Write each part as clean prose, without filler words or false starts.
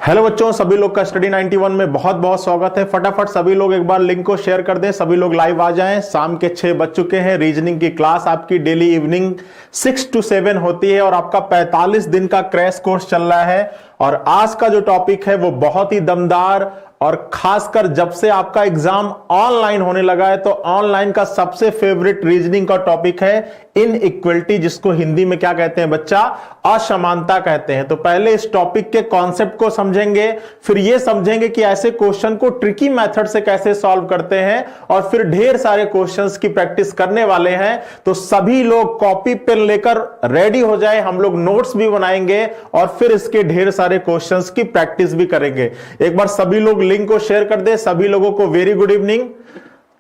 Hello बच्चों, सभी लोग का स्टडी 91 में बहुत बहुत स्वागत है। फटाफट सभी लोग एक बार लिंक को शेयर कर दें, सभी लोग लाइव आ जाएं। शाम के 6 बज चुके हैं। रीजनिंग की क्लास आपकी डेली इवनिंग 6 to 7 होती है और आपका 45 दिन का क्रैश कोर्स चल रहा है। और आज का जो टॉपिक है वो बहुत ही दमदार, और खासकर जब से आपका एग्जाम ऑनलाइन होने लगा है तो ऑनलाइन का सबसे फेवरेट रीजनिंग का टॉपिक है इनइक्वलिटी, जिसको हिंदी में क्या कहते हैं बच्चा? असमानता कहते हैं। तो पहले इस टॉपिक के कॉन्सेप्ट को समझेंगे, फिर ये समझेंगे कि ऐसे क्वेश्चन को ट्रिकी मेथड से कैसे सॉल्व करते हैं, और फिर ढेर सारे क्वेश्चंस की प्रैक्टिस करने वाले हैं। तो सभी लोग कॉपी पेन लेकर रेडी हो जाए, हम लोग नोट्स भी बनाएंगे और फिर इसके ढेर सारे क्वेश्चंस की प्रैक्टिस भी करेंगे। एक बार सभी लोग लिंक को शेयर कर दे। सभी लोगों को वेरी गुड इवनिंग।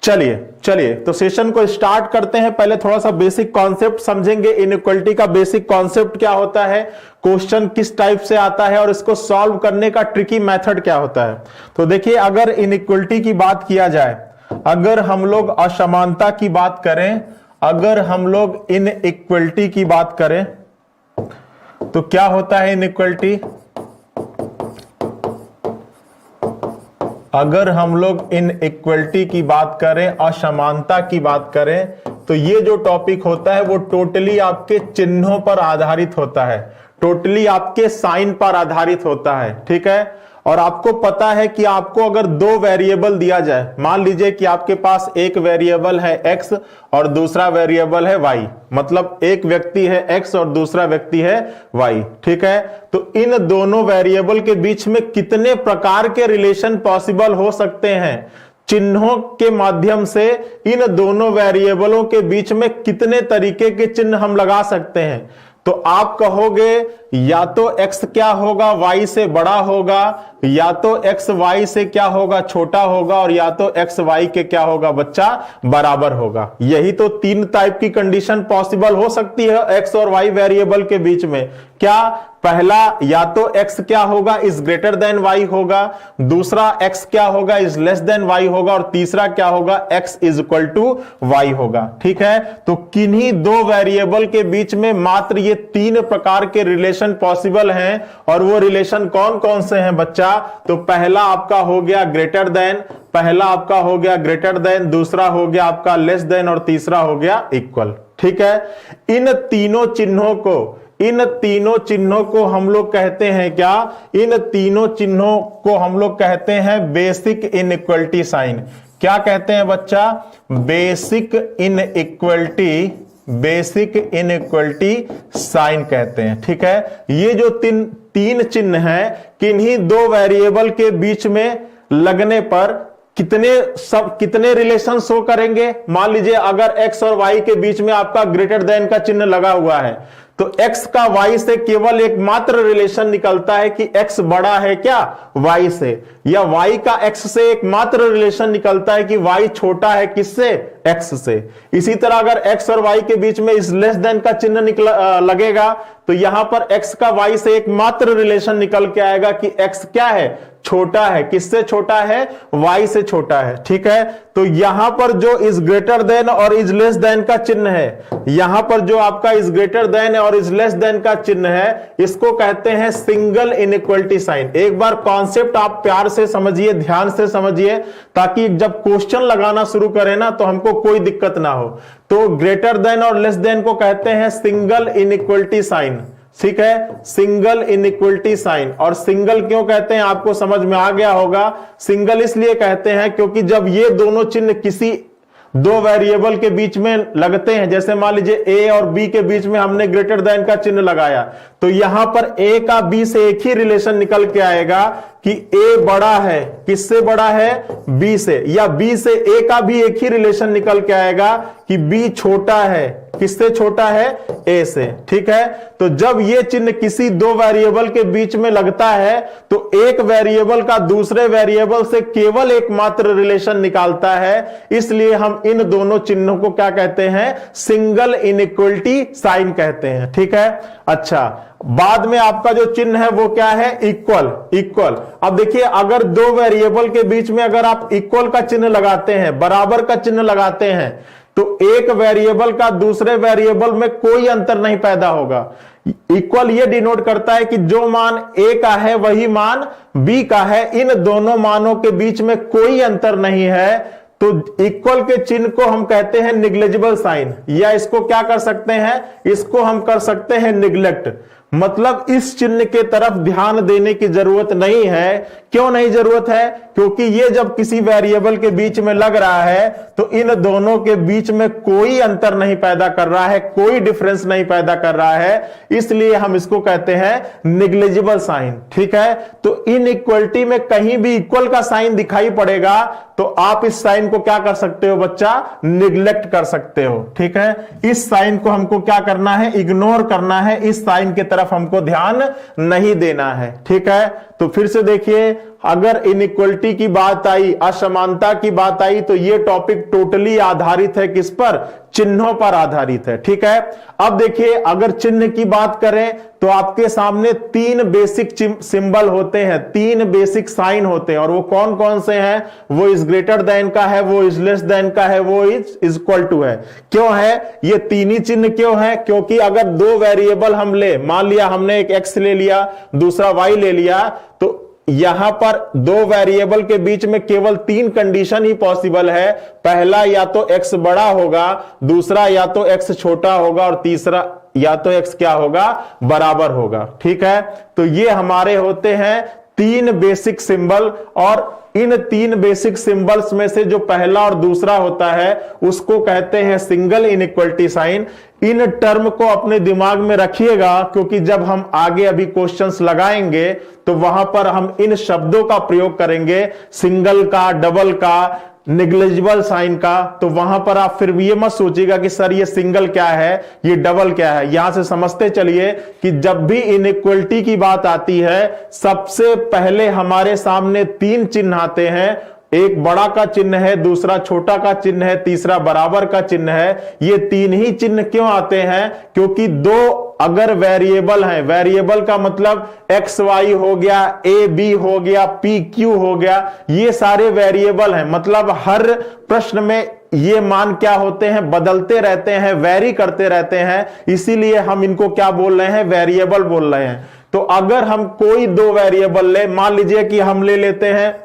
चलिए तो सेशन को स्टार्ट करते हैं। पहले थोड़ा सा बेसिक कॉन्सेप्ट समझेंगे। इनइक्वलिटी का बेसिक कॉन्सेप्ट क्या होता है, क्वेश्चन किस टाइप से आता है और इसको सॉल्व करने का ट्रिकी मेथड क्या होता है। तो देखिए, अगर इनइक्वलिटी की बात किया जाए, अगर हम लोग असमानता की बात करें, अगर हम लोग इनइक्वलिटी की बात करें तो क्या होता है इनइक्वलिटी? अगर हम लोग इनइक्वलिटी की बात करें, असमानता की बात करें, तो ये जो टॉपिक होता है वो टोटली आपके चिन्हों पर आधारित होता है, टोटली आपके साइन पर आधारित होता है। ठीक है। और आपको पता है कि आपको अगर दो वेरिएबल दिया जाए, मान लीजिए कि आपके पास एक वेरिएबल है x और दूसरा वेरिएबल है y, मतलब एक व्यक्ति है x और दूसरा व्यक्ति है y। ठीक है। तो इन दोनों वेरिएबल के बीच में कितने प्रकार के रिलेशन पॉसिबल हो सकते हैं? चिन्हों के माध्यम से इन दोनों वेरिएबलों के बीच में कितने तरीके के चिन्ह हम लगा सकते हैं? तो आप कहोगे या तो x क्या होगा, y से बड़ा होगा, या तो x y से क्या होगा, छोटा होगा, और या तो x y के क्या होगा बच्चा, बराबर होगा। यही तो तीन टाइप की कंडीशन पॉसिबल हो सकती है x और y वेरिएबल के बीच में। क्या? पहला, या तो x क्या होगा, इज ग्रेटर देन y होगा, दूसरा x क्या होगा, इज लेस देन y होगा, और तीसरा क्या होगा, x is equal to y होगा। ठीक है। तो किन्हीं दो वेरिएबल के बीच में मात्र ये तीन प्रकार के रिलेशन पॉसिबल हैं, और वो रिलेशन कौन कौन से हैं बच्चा? तो पहला आपका हो गया ग्रेटर देन, पहला आपका हो गया ग्रेटर देन, दूसरा हो गया आपका लेस देन, और तीसरा हो गया इक्वल। ठीक है। इन तीनों चिन्हों को हम लोग कहते हैं क्या? इन तीनों चिन्हों को हम लोग कहते हैं बेसिक इनइक्वलिटी साइन। क्या कहते हैं बच्चा? बेसिक इनइक्वलिटी साइन कहते हैं। ठीक है। ये जो तीन चिन्ह हैं, किन्हीं दो वेरिएबल के बीच में लगने पर कितने रिलेशन शो करेंगे? मान लीजिए अगर x और y के बीच में आपका ग्रेटर देन का चिन्ह लगा हुआ है, तो x का y से केवल एक मात्र रिलेशन निकलता है कि x बड़ा है क्या, y से, या y का x से एक मात्र रिलेशन निकलता है कि y छोटा है किससे, x से। इसी तरह अगर x और y के बीच में इस लेस देन का चिन्ह लगेगा, तो यहां पर x का y से एक मात्र रिलेशन निकल के आएगा कि x क्या है, छोटा है। किससे छोटा है? y से छोटा है। ठीक है। तो यहां पर जो इज ग्रेटर देन और इज लेस देन का चिन्ह है, यहां पर जो आपका इज ग्रेटर देन और इज लेस देन का चिन्ह है, इसको कहते हैं सिंगल इनइक्वलिटी साइन। एक बार कॉन्सेप्ट आप प्यार से समझिए, ध्यान से समझिए, ताकि जब क्वेश्चन लगाना शुरू करें ना तो हमको कोई दिक्कत ना हो। तो ग्रेटर देन और लेस देन को कहते हैं सिंगल इनइक्वलिटी साइन। ठीक है। Single inequality sign. और सिंगल क्यों कहते हैं आपको समझ में आ गया होगा। सिंगल इसलिए कहते हैं क्योंकि जब ये दोनों चिन्ह किसी दो वेरिएबल के बीच में लगते हैं, जैसे मान लीजिए a और b के बीच में हमने ग्रेटर देन का चिन्ह लगाया, तो यहां पर a का b से एक ही रिलेशन निकल के आएगा कि a बड़ा है, किससे बड़ा है, b से, या b से a का भी एक ही रिलेशन निकल के आएगा कि b छोटा है, किससे छोटा है, a से। ठीक है। तो जब ये चिन्ह किसी दो वेरिएबल के बीच में लगता है, तो एक वेरिएबल का दूसरे वेरिएबल से केवल एक मात्र रिलेशन निकालता है, इसलिए हम इन दोनों चिन्हों को क्या कहते हैं, सिंगल इनइक्वलिटी साइन कहते हैं। ठीक है। अच्छा, बाद में आपका जो चिन्ह है वो क्या है, इक्वल। अब देखिए, अगर दो वेरिएबल के बीच में अगर आप इक्वल का चिन्ह लगाते हैं, बराबर का चिन्ह लगाते हैं, तो एक वेरिएबल का दूसरे वेरिएबल में कोई अंतर नहीं पैदा होगा। इक्वल ये डिनोट करता है कि जो मान ए का है वही मान बी का है, इन दोनों मानों के बीच में कोई अंतर नहीं है, तो इक्वल के चिन्ह को हम कहते हैं निग्लेजिबल साइन, या इसको क्या कर सकते हैं, इसको हम कर सकते हैं निग्लेक्ट। मतलब इस चिन्ह के तरफ ध्यान देने की जरूरत नहीं है। क्यों नहीं जरूरत है? क्योंकि ये जब किसी वेरिएबल के बीच में लग रहा है तो इन दोनों के बीच में कोई अंतर नहीं पैदा कर रहा है, कोई डिफरेंस नहीं पैदा कर रहा है, इसलिए हम इसको कहते हैं निग्लिजिबल साइन। ठीक है, तो इनइक्वलिटी में कहीं भी इक्वल का साइन दिखाई पड़ेगा तो आप इस साइन को क्या कर सकते हो बच्चा, निग्लेक्ट कर सकते हो। ठीक है, इस साइन को हमको क्या करना है, इग्नोर करना है, इस साइन की तरफ हमको ध्यान नहीं देना है। ठीक है, तो फिर से देखिए, अगर इनइक्वलिटी की बात आई, असमानता की बात आई, तो ये टॉपिक टोटली आधारित है किस पर, चिन्हों पर आधारित है। ठीक है, अब देखिए अगर चिन्ह की बात करें तो आपके सामने तीन बेसिक सिंबल होते हैं, तीन बेसिक साइन होते हैं, और वो कौन कौन से हैं, वो इज ग्रेटर देन का है, वो इज लेस देन का है, वो इज इक्वल टू है। क्यों है ये तीन ही चिन्ह, क्यों है? क्योंकि अगर दो वेरिएबल हम ले, मान लिया हमने एक एक्स ले लिया, दूसरा वाई ले लिया, तो यहां पर दो वेरिएबल के बीच में केवल तीन कंडीशन ही पॉसिबल है। पहला या तो एक्स बड़ा होगा, दूसरा या तो एक्स छोटा होगा, और तीसरा या तो एक्स क्या होगा, बराबर होगा। ठीक है, तो ये हमारे होते हैं तीन बेसिक सिंबल, और इन तीन बेसिक सिंबल्स में से जो पहला और दूसरा होता है उसको कहते हैं सिंगल इनइक्वलिटी साइन। इन टर्म को अपने दिमाग में रखिएगा, क्योंकि जब हम आगे अभी क्वेश्चंस लगाएंगे तो वहां पर हम इन शब्दों का प्रयोग करेंगे, सिंगल का, डबल का, निग्लिजिबल साइन का। तो वहां पर आप फिर ये मत सोचिएगा कि सर ये सिंगल क्या है, ये डबल क्या है। यहां से समझते चलिए कि जब भी इनइक्वलिटी की बात आती है सबसे पहले हमारे सामने तीन चिन्ह आते हैं, एक बड़ा का चिन्ह है, दूसरा छोटा का चिन्ह है, तीसरा बराबर का चिन्ह है। ये तीन ही चिन्ह क्यों आते हैं? क्योंकि दो अगर वेरिएबल हैं, वेरिएबल का मतलब एक्स वाई हो गया, ए बी हो गया, पी क्यू हो गया, ये सारे वेरिएबल हैं। मतलब हर प्रश्न में ये मान क्या होते हैं, बदलते रहते हैं, वेरी करते रहते हैं, इसीलिए हम इनको क्या बोल रहे हैं, वेरिएबल बोल रहे हैं। तो अगर हम कोई दो वेरिएबल ले, मान लीजिए कि हम ले लेते हैं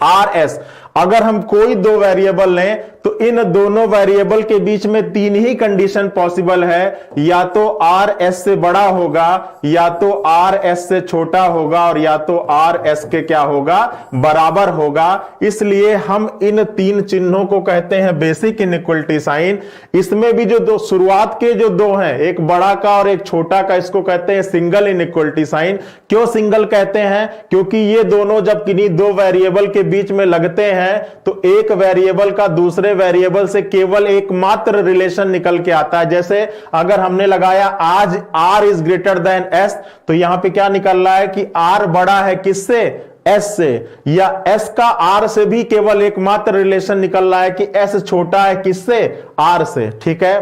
RS, अगर हम कोई दो वेरिएबल लें तो इन दोनों वेरिएबल के बीच में तीन ही कंडीशन पॉसिबल है, या तो RS से बड़ा होगा, या तो RS से छोटा होगा, और या तो RS के क्या होगा, बराबर होगा। इसलिए हम इन तीन चिन्हों को कहते हैं बेसिक इनइक्वलिटी साइन। इसमें भी जो दो शुरुआत के जो दो हैं, एक बड़ा का और एक छोटा का, इसको कहते हैं सिंगल इनइक्वलिटी साइन। क्यों सिंगल कहते हैं? क्योंकि ये दोनों जब किन्हीं दो वेरिएबल के बीच में लगते हैं तो एक वेरिएबल का दूसरे वेरिएबल से केवल एकमात्र रिलेशन निकल के आता है। जैसे अगर हमने लगाया आज R is greater then S, तो यहां पे क्या निकल रहा है कि R बड़ा है किससे, S से, या S का R से भी केवल एकमात्र रिलेशन निकल रहा है कि S छोटा है किससे, R से। ठीक है,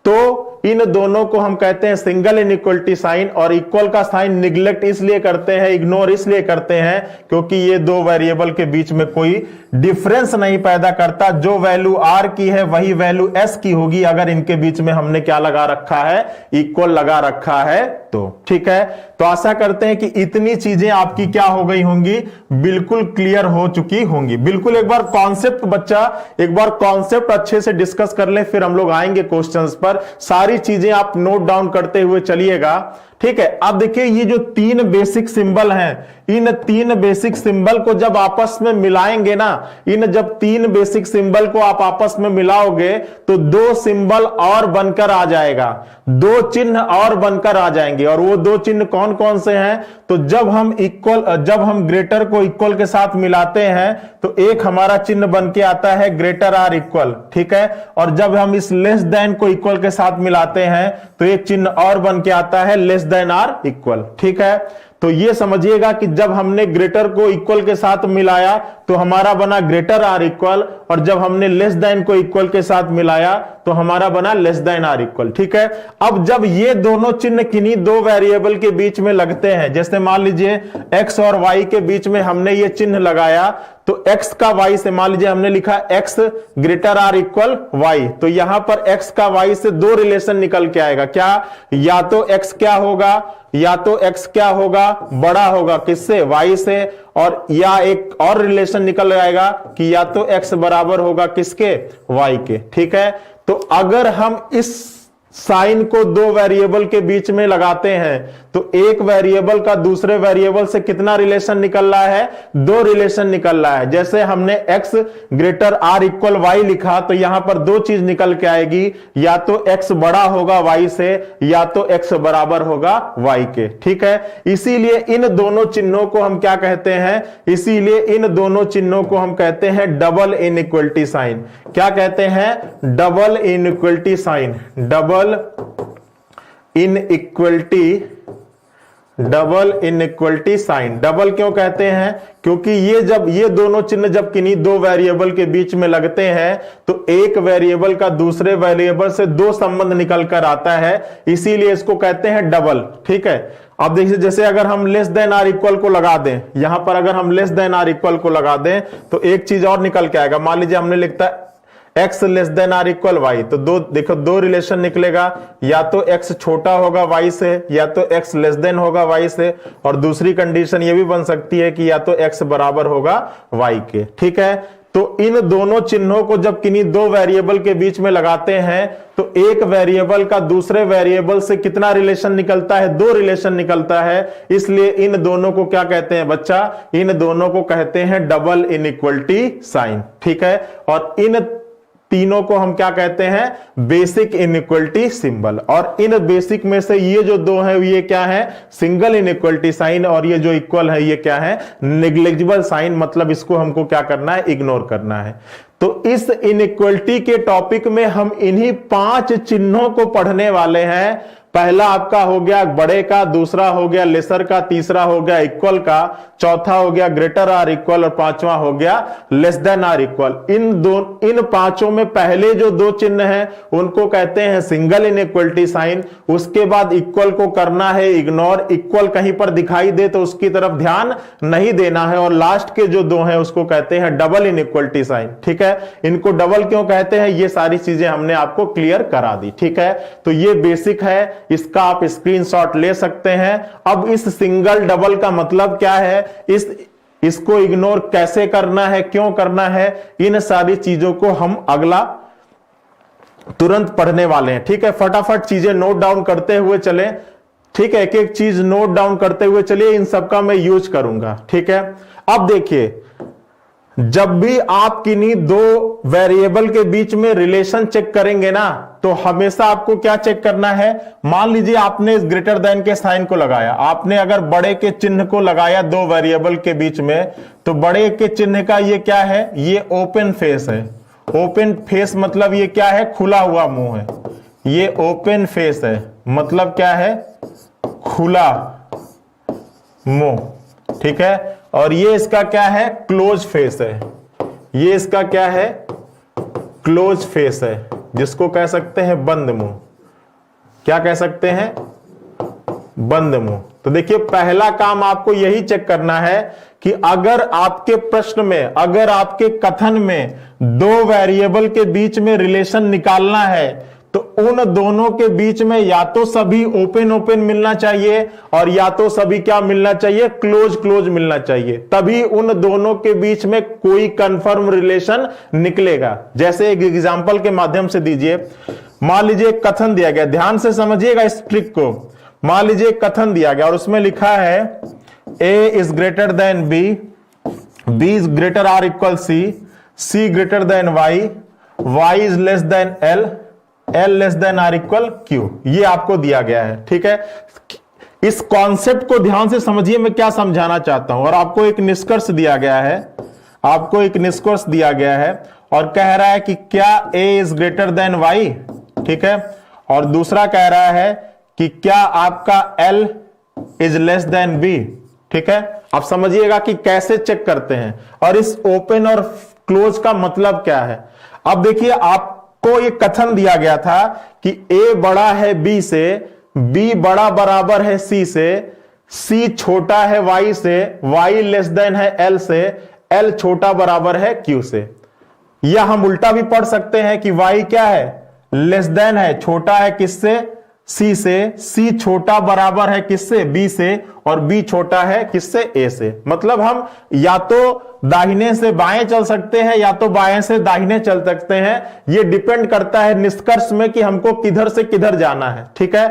तो इन दोनों को हम कहते हैं सिंगल इनइक्वलिटी साइन। और इक्वल का साइन निग्लेक्ट इसलिए करते हैं, इग्नोर इसलिए करते हैं क्योंकि ये दो वेरिएबल के बीच में कोई डिफरेंस नहीं पैदा करता। जो वैल्यू R की है वही वैल्यू S की होगी अगर इनके बीच में हमने क्या लगा रखा है, इक्वल लगा रखा है तो। ठीक है, तो आशा करते हैं कि इतनी चीजें आपकी क्या हो गई होंगी, बिल्कुल क्लियर हो चुकी होंगी। बिल्कुल एक बार कॉन्सेप्ट बच्चा, एक बार कॉन्सेप्ट अच्छे से डिस्कस कर ले, फिर हम लोग आएंगे क्वेश्चंस पर। सारी चीजें आप नोट डाउन करते हुए चलिएगा। ठीक है, अब देखिए ये जो तीन बेसिक सिंबल हैं, इन तीन बेसिक सिंबल को जब आपस में मिलाएंगे ना, इन जब तीन बेसिक सिंबल को आप आपस में मिलाओगे तो दो सिंबल और बनकर आ जाएगा, दो चिन्ह और बनकर आ जाएंगे। और वो दो चिन्ह कौन कौन से हैं? तो जब हम ग्रेटर को इक्वल के साथ मिलाते हैं तो एक हमारा चिन्ह बन के आता है ग्रेटर आर इक्वल। ठीक है, और जब हम इस लेस देन को इक्वल के साथ मिलाते हैं तो एक चिन्ह और बन के आता है लेस देन आर इक्वल। ठीक है, तो ये समझिएगा कि जब हमने ग्रेटर को इक्वल के साथ मिलाया तो हमारा बना ग्रेटर आर इक्वल, और जब हमने लेस देन को इक्वल के साथ मिलाया तो हमारा बना लेस देन आर इक्वल। ठीक है, अब जब ये दोनों चिन्ह किन्हीं दो वेरिएबल के बीच में लगते हैं, जैसे मान लीजिए x और y के बीच में हमने ये चिन्ह लगाया, तो x का y से, मान लीजिए हमने लिखा x greater or equal y, तो यहां पर x का y से दो रिलेशन निकल के आएगा। क्या? या तो x क्या होगा, या तो x क्या होगा, बड़ा होगा किससे, y से, और या एक और रिलेशन निकल आएगा कि या तो x बराबर होगा किसके, y के। ठीक है, तो अगर हम इस साइन को दो वेरिएबल के बीच में लगाते हैं तो एक वेरिएबल का दूसरे वेरिएबल से कितना रिलेशन निकल रहा है, दो रिलेशन निकल रहा है। जैसे हमने x greater or equal Y लिखा तो यहां पर दो चीज निकल के आएगी, या तो x बड़ा होगा y से, या तो x बराबर होगा y के। ठीक है, इसीलिए इन दोनों चिन्हों को हम क्या कहते हैं, इसीलिए इन दोनों चिन्हों को हम कहते हैं डबल इनइक्वलिटी साइन। क्या कहते हैं? Double inequality sign. Double inequality sign. Double क्यों कहते हैं? क्योंकि ये दोनों चिन्ह जब किन्हीं दो वेरिएबल के बीच में लगते हैं तो एक वेरिएबल का दूसरे वेरिएबल से दो संबंध निकल कर आता है, इसीलिए इसको कहते हैं डबल। ठीक है, अब देखिए जैसे अगर हम लेस देन आर इक्वल को लगा दें, यहां पर अगर हम लेस देन आर इक्वल को लगा दें तो एक चीज और निकल के आएगा। मान लीजिए हमने लिखता है x less than or equal Y, तो देखो दो रिलेशन निकलेगा, या तो x छोटा होगा y से, या तो x लेस देन होगा y से, और दूसरी कंडीशन ये भी बन सकती है कि या तो x बराबर होगा y के। ठीक है, तो इन दोनों चिन्हों को जब किन्हीं दो वेरिएबल के बीच में लगाते हैं तो एक वेरिएबल का दूसरे वेरिएबल से कितना रिलेशन निकलता है, दो रिलेशन निकलता है। इसलिए इन दोनों को क्या कहते हैं बच्चा, इन दोनों को कहते हैं डबल इनइक्वलिटी साइन। ठीक है, और इन तीनों को हम क्या कहते हैं, बेसिक इनइक्वलिटी सिंबल। और इन बेसिक में से ये जो दो है ये क्या है, सिंगल इनइक्वलिटी साइन, और ये जो इक्वल है ये क्या है, नेग्लिजिबल साइन। मतलब इसको हमको क्या करना है, इग्नोर करना है। तो इस इनइक्वलिटी के टॉपिक में हम इन्हीं 5 चिन्हों को पढ़ने वाले हैं। पहला आपका हो गया बड़े का, दूसरा हो गया लेसर का, तीसरा हो गया इक्वल का, चौथा हो गया ग्रेटर आर इक्वल, और पांचवा हो गया लेस देन आर इक्वल। इन पांचों में पहले जो दो चिन्ह हैं उनको कहते हैं सिंगल इनइक्वलिटी साइन। उसके बाद इक्वल को करना है इग्नोर, इक्वल कहीं पर दिखाई दे तो उसकी तरफ ध्यान नहीं देना है, और लास्ट के जो दो हैं उसको कहते हैं डबल इनइक्वलिटी साइन। ठीक है, इनको डबल क्यों कहते हैं ये सारी चीजें हमने आपको क्लियर करा दी। ठीक है, तो ये बेसिक है, इसका आप स्क्रीनशॉट ले सकते हैं। अब इस सिंगल डबल का मतलब क्या है, इसको इग्नोर कैसे करना है, क्यों करना है, इन सारी चीजों को हम अगला तुरंत पढ़ने वाले हैं। ठीक है, फटाफट चीजें नोट डाउन करते हुए चलें। ठीक है, एक एक चीज नोट डाउन करते हुए चलिए, इन सबका मैं यूज करूंगा। ठीक है, अब देखिए जब भी आप किन्हीं दो वेरिएबल के बीच में रिलेशन चेक करेंगे ना तो हमेशा आपको क्या चेक करना है, मान लीजिए आपने इस ग्रेटर देन के साइन को लगाया, आपने अगर बड़े के चिन्ह को लगाया दो वेरिएबल के बीच में, तो बड़े के चिन्ह का ये क्या है, ये ओपन फेस है। ओपन फेस मतलब ये क्या है, खुला हुआ मुंह है। ये ओपन फेस है मतलब क्या है, खुला मुंह। ठीक है, और ये इसका क्या है, क्लोज फेस है। ये इसका क्या है, क्लोज फेस है, जिसको कह सकते हैं बंद मुंह। क्या कह सकते हैं, बंद मुंह। तो देखिए पहला काम आपको यही चेक करना है कि अगर आपके प्रश्न में, अगर आपके कथन में दो वेरिएबल के बीच में रिलेशन निकालना है तो उन दोनों के बीच में या तो सभी ओपन ओपन मिलना चाहिए और या तो सभी क्या मिलना चाहिए, क्लोज क्लोज मिलना चाहिए। तभी उन दोनों के बीच में कोई कंफर्म रिलेशन निकलेगा। जैसे एक एग्जांपल के माध्यम से दीजिए, मान लीजिए कथन दिया गया, ध्यान से समझिएगा इस ट्रिक को। मान लीजिए कथन दिया गया और उसमें लिखा है A is greater than B, B is greater or equal C, C greater than Y, Y is less than L, L less than or equal Q. ये आपको दिया गया है। ठीक है, इस कॉन्सेप्ट को ध्यान से समझिए, मैं क्या समझाना चाहता हूं। और आपको एक निष्कर्ष दिया गया है, आपको एक निष्कर्ष दिया गया है और कह रहा है कि क्या a is greater than y। ठीक है, और दूसरा कह रहा है कि क्या आपका l is less then b। ठीक है, आप समझिएगा कि कैसे चेक करते हैं और इस ओपन और क्लोज का मतलब क्या है। अब देखिए आपको ये कथन दिया गया था कि a बड़ा है b से, b बड़ा बराबर है c से, c छोटा है y से, y लेस देन है l से, L छोटा बराबर है Q से। या हम उल्टा भी पढ़ सकते हैं कि Y क्या है, लेस देन है, छोटा है किससे, C से, C छोटा बराबर है किससे, B से, और B छोटा है किससे, A से। मतलब हम या तो दाहिने से बाएं चल सकते हैं या तो बाएं से दाहिने चल सकते हैं। ये डिपेंड करता है निष्कर्ष में कि हमको किधर से किधर जाना है। ठीक है,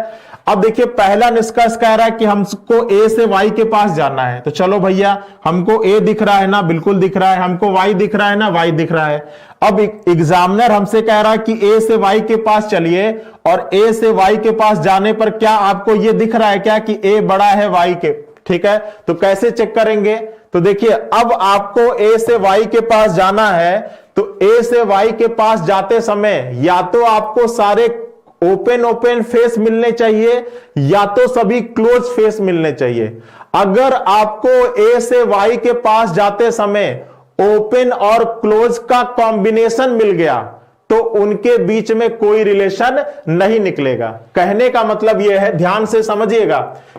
अब देखिए पहला निष्कर्ष कह रहा है कि हमको A से Y के पास जाना है। तो चलो भैया, हमको A दिख रहा है ना, बिल्कुल दिख रहा है। हमको Y दिख रहा है ना, Y दिख रहा है। अब एग्जामिनर हमसे कह रहा है कि A से Y के पास चलिए, और A से Y के पास जाने पर क्या आपको ये दिख रहा है क्या कि A बड़ा है Y के। ठीक है, तो कैसे चेक करेंगे, तो देखिए अब आपको A से Y के पास जाना है, तो A से Y के पास जाते समय या तो आपको सारे ओपन फेस मिलने चाहिए या तो सभी क्लोज फेस मिलने चाहिए। अगर आपको A से Y के पास जाते समय ओपन और क्लोज का कॉम्बिनेशन मिल गया तो उनके बीच में कोई रिलेशन नहीं निकलेगा। कहने का मतलब यह है, ध्यान से समझिएगा,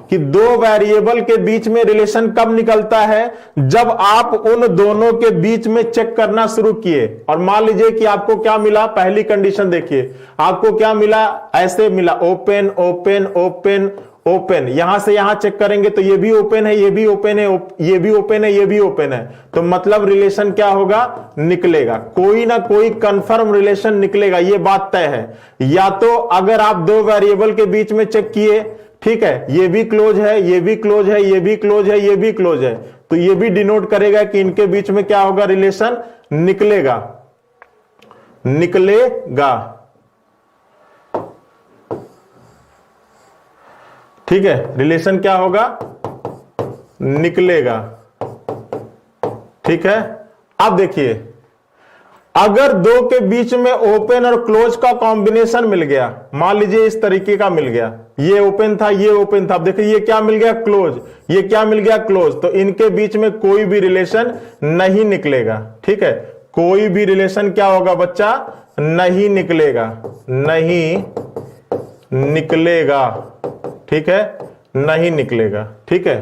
कि दो वेरिएबल के बीच में रिलेशन कब निकलता है, जब आप उन दोनों के बीच में चेक करना शुरू किए। और मान लीजिए कि आपको क्या मिला, पहली कंडीशन देखिए, आपको क्या मिला, ऐसे मिला, ओपन ओपन ओपन ओपन। यहां से यहां चेक करेंगे तो ये भी ओपन है, ये भी ओपन है, ये भी ओपन है, ये भी ओपन है। तो मतलब रिलेशन क्या होगा, निकलेगा, कोई ना कोई कंफर्म रिलेशन निकलेगा, ये बात तय है। या तो अगर आप दो वेरिएबल के बीच में चेक किए, ठीक है, ये भी क्लोज है, ये भी क्लोज है, ये भी क्लोज है, ये भी क्लोज है, तो ये भी डिनोट करेगा कि इनके बीच में क्या होगा, रिलेशन निकलेगा, निकलेगा। ठीक है, रिलेशन क्या होगा, निकलेगा। ठीक है, अब देखिए अगर दो के बीच में ओपन और क्लोज का कॉम्बिनेशन मिल गया, मान लीजिए इस तरीके का मिल गया, ये ओपन था, ये ओपन था, अब देखिए ये क्या मिल गया, क्लोज, ये क्या मिल गया, क्लोज, तो इनके बीच में कोई भी रिलेशन नहीं निकलेगा। ठीक है, कोई भी रिलेशन क्या होगा बच्चा, नहीं निकलेगा, नहीं निकलेगा। ठीक है, नहीं निकलेगा। ठीक है,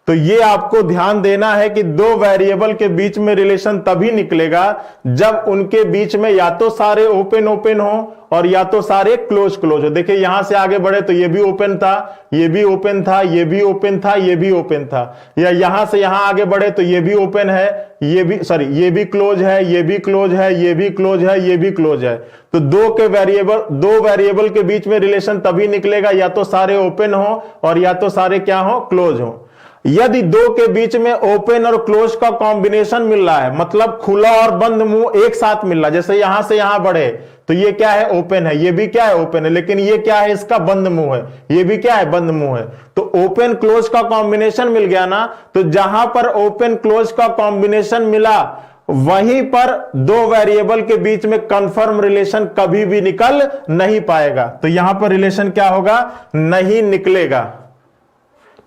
तो ये आपको ध्यान देना है कि दो वेरिएबल के बीच में रिलेशन तभी निकलेगा जब उनके बीच में या तो सारे ओपन ओपन हो और या तो सारे क्लोज क्लोज हो। देखिए यहां से आगे बढ़े तो ये भी ओपन था, ये भी ओपन था, ये भी ओपन था, ये भी ओपन था, या यहां से यहां आगे बढ़े तो ये भी ओपन है, ये भी सॉरी ये भी क्लोज है, ये भी क्लोज है, ये भी क्लोज है, ये भी क्लोज है। तो दो वेरिएबल के बीच में रिलेशन तभी निकलेगा या तो सारे ओपन हो और या तो सारे क्या हो, क्लोज हो। यदि दो के बीच में ओपन और क्लोज का कॉम्बिनेशन मिल रहा है, मतलब खुला और बंद मुंह एक साथ मिल रहा है, जैसे यहां से यहां बढ़े तो ये क्या है, ओपन है, ये भी क्या है, ओपन है, लेकिन ये क्या है, इसका बंद मुंह है, ये भी क्या है, बंद मुंह है। तो ओपन क्लोज का कॉम्बिनेशन मिल गया ना, तो जहां पर ओपन क्लोज का कॉम्बिनेशन मिला वहीं पर दो वेरिएबल के बीच में कंफर्म रिलेशन कभी भी निकल नहीं पाएगा। तो यहां पर रिलेशन क्या होगा, नहीं निकलेगा।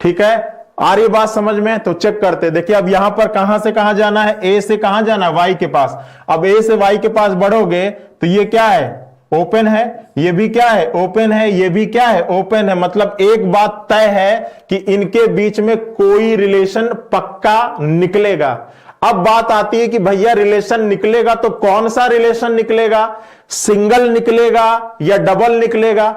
ठीक है, आ रही बात समझ में, तो चेक करते। देखिए अब यहां पर कहां से कहां जाना है, ए से कहां जाना है, वाई के पास। अब ए से वाई के पास बढ़ोगे तो ये क्या है, ओपन है, ये भी क्या है, ओपन है, ये भी क्या है, ओपन है। मतलब एक बात तय है कि इनके बीच में कोई रिलेशन पक्का निकलेगा। अब बात आती है कि भैया रिलेशन निकलेगा तो कौन सा रिलेशन निकलेगा, सिंगल निकलेगा या डबल निकलेगा?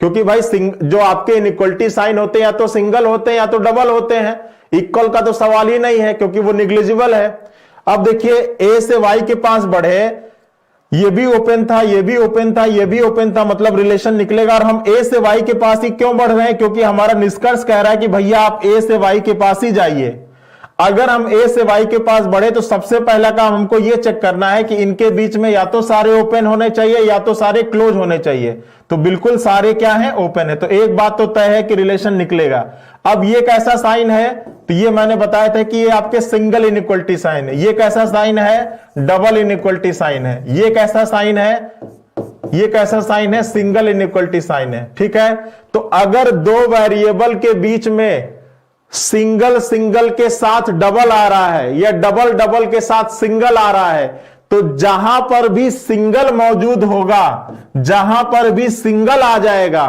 क्योंकि भाई जो आपके इनइक्वलिटी साइन होते हैं या तो सिंगल होते हैं या तो डबल होते हैं, इक्वल का तो सवाल ही नहीं है क्योंकि वो निग्लिजिबल है। अब देखिए ए से वाई के पास बढ़े, ये भी ओपन था, ये भी ओपन था, ये भी ओपन था, मतलब रिलेशन निकलेगा। और हम ए से वाई के पास ही क्यों बढ़ रहे हैं, क्योंकि हमारा निष्कर्ष कह रहा है कि भैया आप ए से वाई के पास ही जाइए। अगर हम ए से वाई के पास बढ़े तो सबसे पहला काम हमको यह चेक करना है कि इनके बीच में या तो सारे ओपन होने चाहिए या तो सारे क्लोज होने चाहिए। तो बिल्कुल सारे क्या है, ओपन है। तो एक बात तो तय है कि रिलेशन निकलेगा। अब ये कैसा साइन है, तो ये मैंने बताया था कि ये आपके सिंगल इनइक्वलिटी साइन है। ये कैसा साइन है, डबल इनइक्वलिटी साइन है। ये कैसा साइन है, ये कैसा साइन है, सिंगल इनइक्वलिटी साइन है। ठीक है, तो अगर दो वेरिएबल के बीच में सिंगल सिंगल के साथ डबल आ रहा है या डबल डबल के साथ सिंगल आ रहा है, तो जहां पर भी सिंगल मौजूद होगा, जहां पर भी सिंगल आ जाएगा,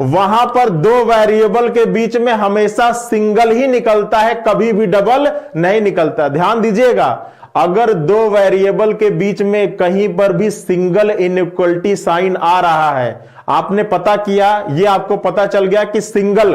वहां पर दो वेरिएबल के बीच में हमेशा सिंगल ही निकलता है, कभी भी डबल नहीं निकलता। ध्यान दीजिएगा, अगर दो वेरिएबल के बीच में कहीं पर भी सिंगल इनइक्वलिटी साइन आ रहा है, आपने पता किया, ये आपको पता चल गया कि सिंगल,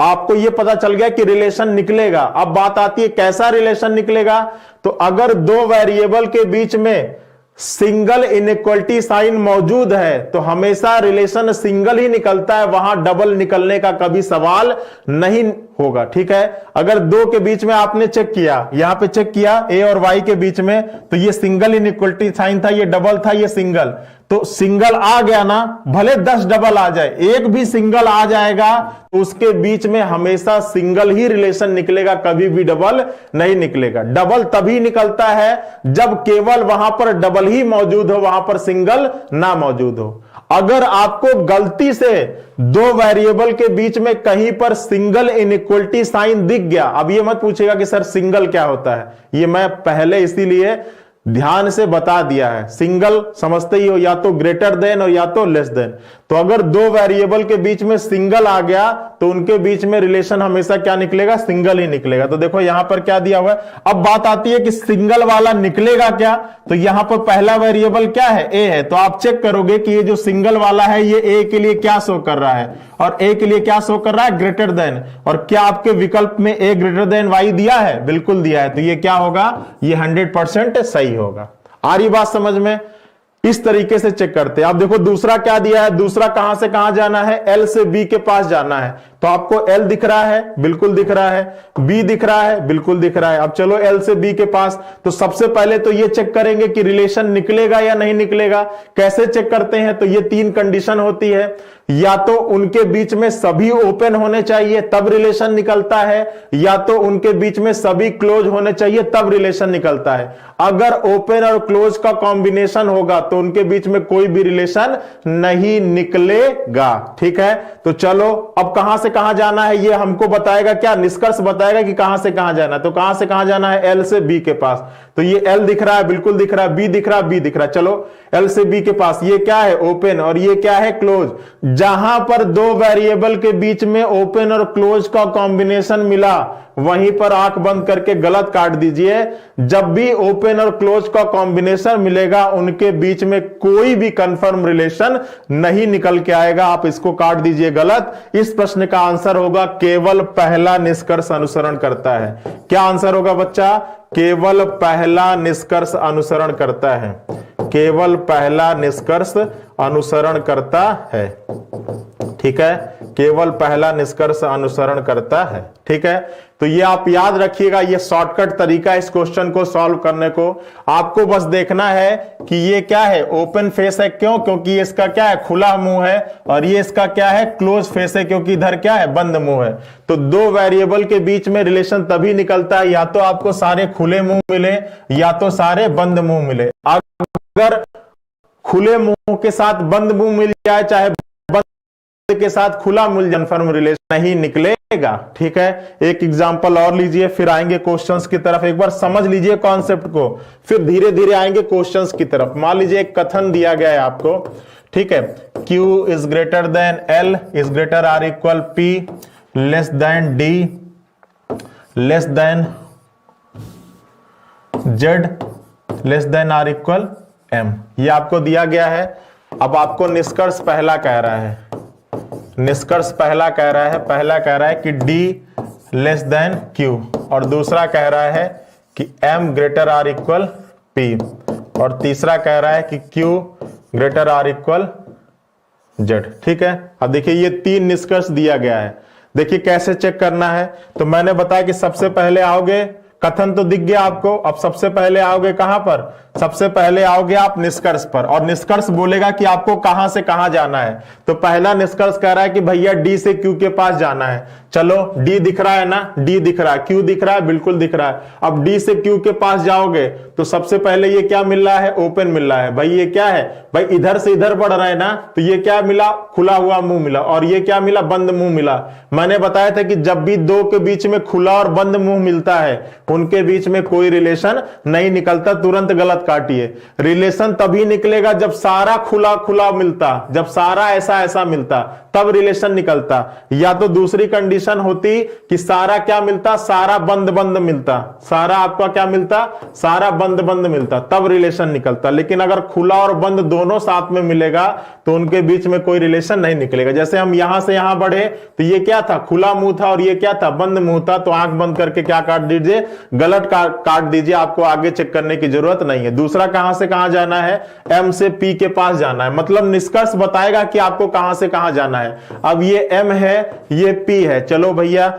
आपको ये पता चल गया कि रिलेशन निकलेगा। अब बात आती है कैसा रिलेशन निकलेगा। तो अगर दो वेरिएबल के बीच में सिंगल इनइक्वलिटी साइन मौजूद है तो हमेशा रिलेशन सिंगल ही निकलता है, वहां डबल निकलने का कभी सवाल नहीं होगा। ठीक है, अगर दो के बीच में आपने चेक किया, यहां पे चेक किया ए और वाई के बीच में, तो ये सिंगल इनइक्वलिटी साइन था, ये डबल था, ये सिंगल, तो सिंगल आ गया ना, भले 10 डबल आ जाए, एक भी सिंगल आ जाएगा तो उसके बीच में हमेशा सिंगल ही रिलेशन निकलेगा, कभी भी डबल नहीं निकलेगा। डबल तभी निकलता है जब केवल वहां पर डबल ही मौजूद हो, वहां पर सिंगल ना मौजूद हो। अगर आपको गलती से दो वेरिएबल के बीच में कहीं पर सिंगल इनइक्वलिटी साइन दिख गया, अब ये मत पूछेगा कि सर सिंगल क्या होता है, ये मैं पहले इसीलिए ध्यान से बता दिया है। सिंगल समझते ही हो, या तो ग्रेटर देन और या तो लेस देन। तो अगर दो वेरिएबल के बीच में सिंगल आ गया तो उनके बीच में रिलेशन हमेशा क्या निकलेगा, सिंगल ही निकलेगा। तो देखो यहां पर क्या दिया हुआ है। अब बात आती है कि सिंगल वाला निकलेगा क्या, तो यहां पर पहला वेरिएबल क्या है, ए है, तो आप चेक करोगे कि ये जो सिंगल वाला है ये ए के लिए क्या शो कर रहा है, और ए के लिए क्या शो कर रहा है, ग्रेटर देन। और क्या आपके विकल्प में ए ग्रेटर देन वाई दिया है, बिल्कुल दिया है, तो ये क्या होगा, ये 100% सही होगा। आ रही बात समझ में। इस तरीके से चेक करते हैं। आप देखो दूसरा क्या दिया है, दूसरा कहां से कहां जाना है, एल से बी के पास जाना है। तो आपको एल दिख रहा है, बिल्कुल दिख रहा है, बी दिख रहा है, बिल्कुल दिख रहा है। अब चलो एल से बी के पास, तो सबसे पहले तो ये चेक करेंगे कि रिलेशन निकलेगा या नहीं निकलेगा। कैसे चेक करते हैं, तो ये 3 कंडीशन होती है, या तो उनके बीच में सभी ओपन होने चाहिए तब रिलेशन निकलता है, या तो उनके बीच में सभी क्लोज होने चाहिए तब रिलेशन निकलता है। अगर ओपन और क्लोज का कॉम्बिनेशन होगा तो उनके बीच में कोई भी रिलेशन नहीं निकलेगा। ठीक है, तो चलो अब कहां से कहां जाना है ये हमको बताएगा, क्या निष्कर्ष बताएगा कि कहां से कहां जाना है। तो कहां से कहां जाना है, एल से बी के पास। तो ये एल दिख रहा है, बिल्कुल दिख रहा है, बी दिख रहा है, बी दिख रहा है। चलो एल से बी के पास, ये क्या है, ओपन, और ये क्या है, क्लोज। जहां पर दो वेरिएबल के बीच में ओपन और क्लोज का कॉम्बिनेशन मिला वहीं पर आंख बंद करके गलत काट दीजिए। जब भी ओपन और क्लोज का कॉम्बिनेशन मिलेगा उनके बीच में कोई भी कंफर्म रिलेशन नहीं निकल के आएगा, आप इसको काट दीजिए गलत। इस प्रश्न का आंसर होगा केवल पहला निष्कर्ष अनुसरण करता है। क्या आंसर होगा बच्चा, केवल पहला निष्कर्ष अनुसरण करता है, केवल पहला निष्कर्ष अनुसरण करता है। ठीक है, केवल पहला निष्कर्ष अनुसरण करता है। ठीक है, तो ये आप याद रखिएगा, ये शॉर्टकट तरीका इस क्वेश्चन को सॉल्व करने को। आपको बस देखना है कि ये क्या है, ओपन फेस है, क्यों, क्योंकि इसका क्या है, खुला मुंह है, और ये इसका क्या है, क्लोज फेस है, क्योंकि इधर क्या है, बंद मुंह है। तो दो वेरिएबल के बीच में रिलेशन तभी निकलता है या तो आपको सारे खुले मुंह मिले या तो सारे बंद मुंह मिले। अगर खुले मुंह के साथ बंद मुंह मिल जाए, चाहे बंद के साथ खुला मिल जाए, कन्फर्म रिलेशन नहीं निकलेगा। ठीक है, एक एग्जांपल और लीजिए, फिर आएंगे क्वेश्चंस की तरफ। एक बार समझ लीजिए कॉन्सेप्ट को, फिर धीरे धीरे आएंगे क्वेश्चंस की तरफ। मान लीजिए एक कथन दिया गया है आपको, ठीक है, Q is greater than L is greater or equal P less than D less than Z less than or equal M। ये आपको दिया गया है। अब आपको निष्कर्ष पहला कह रहा है, निष्कर्ष पहला कह रहा है, पहला कह रहा है कि D लेस देन Q, और दूसरा कह रहा है कि M greater or equal P, और तीसरा कह रहा है कि Q greater or equal Z। ठीक है, अब देखिए ये 3 निष्कर्ष दिया गया है। देखिए कैसे चेक करना है, तो मैंने बताया कि सबसे पहले आओगे, कथन तो दिख गया आपको, अब सबसे पहले आओगे कहां पर, सबसे पहले आओगे आप निष्कर्ष पर, और निष्कर्ष बोलेगा कि आपको कहां से कहां जाना है। तो पहला निष्कर्ष कह रहा है कि भैया डी से क्यू के पास जाना है। चलो डी दिख रहा है ना, डी दिख रहा है, क्यू दिख रहा है, बिल्कुल दिख रहा है। अब डी से क्यू के पास जाओगे तो सबसे पहले ये क्या मिल रहा है, ओपन मिल रहा है। भाई ये क्या है, भाई इधर से इधर बढ़ रहा है ना, तो ये क्या मिला, खुला हुआ मुंह मिला, और ये क्या मिला, बंद मुंह मिला। मैंने बताया था कि जब भी दो के बीच में खुला और बंद मुंह मिलता है उनके बीच में कोई रिलेशन नहीं निकलता, तुरंत गलत काटिए। रिलेशन तभी निकलेगा जब सारा खुला खुला मिलता, जब सारा ऐसा ऐसा मिलता, तब रिलेशन निकलता। या तो दूसरी कंडीशन होती कि सारा क्या मिलता, सारा बंद बंद मिलता, सारा आपका क्या मिलता, सारा बंद बंद मिलता, तब रिलेशन निकलता। लेकिन अगर खुला और बंद दोनों साथ में मिलेगा तो उनके बीच में कोई रिलेशन नहीं निकलेगा। जैसे हम यहां से यहां बढ़े तो ये क्या था, खुला मुंह था, और ये क्या था, बंद मुंह था, तो आंख बंद करके क्या काट दीजिए, गलत काट दीजिए, आपको आगे चेक करने की जरूरत नहीं है। दूसरा कहां से कहां जाना है, एम से पी के पास जाना है, मतलब निष्कर्ष बताएगा कि आपको कहां से कहां जाना है। अब ये एम है, ये पी है, चलो भैया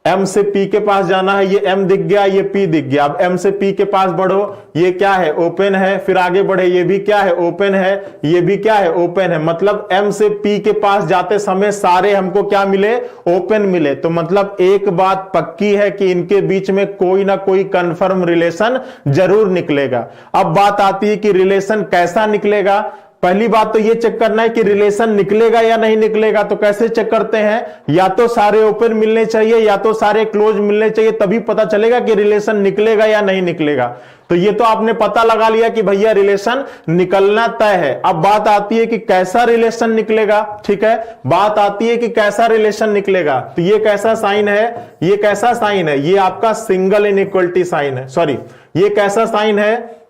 M से P के पास जाना है, ये M दिख गया, ये P दिख गया। अब M से P के पास बढ़ो, ये क्या है, ओपन है, फिर आगे बढ़े, ये भी क्या है, ओपन है, ये भी क्या है, ओपन है। मतलब M से P के पास जाते समय सारे हमको क्या मिले, ओपन मिले। तो मतलब एक बात पक्की है कि इनके बीच में कोई ना कोई कंफर्म रिलेशन जरूर निकलेगा। अब बात आती है कि रिलेशन कैसा निकलेगा। पहली बात तो ये चेक करना है कि रिलेशन निकलेगा या नहीं निकलेगा। तो कैसे चेक करते हैं, या तो सारे ओपन मिलने चाहिए या तो सारे क्लोज मिलने चाहिए, तभी पता चलेगा कि रिलेशन निकलेगा या नहीं निकलेगा। तो ये तो आपने पता लगा लिया कि भैया रिलेशन निकलना तय है। अब बात आती है कि कैसा रिलेशन निकलेगा। ठीक है, बात आती है कि कैसा रिलेशन निकलेगा। तो ये कैसा साइन है, ये कैसा साइन है, ये आपका सिंगल इनइक्वलिटी साइन है। सॉरी, ये कैसा साइन है,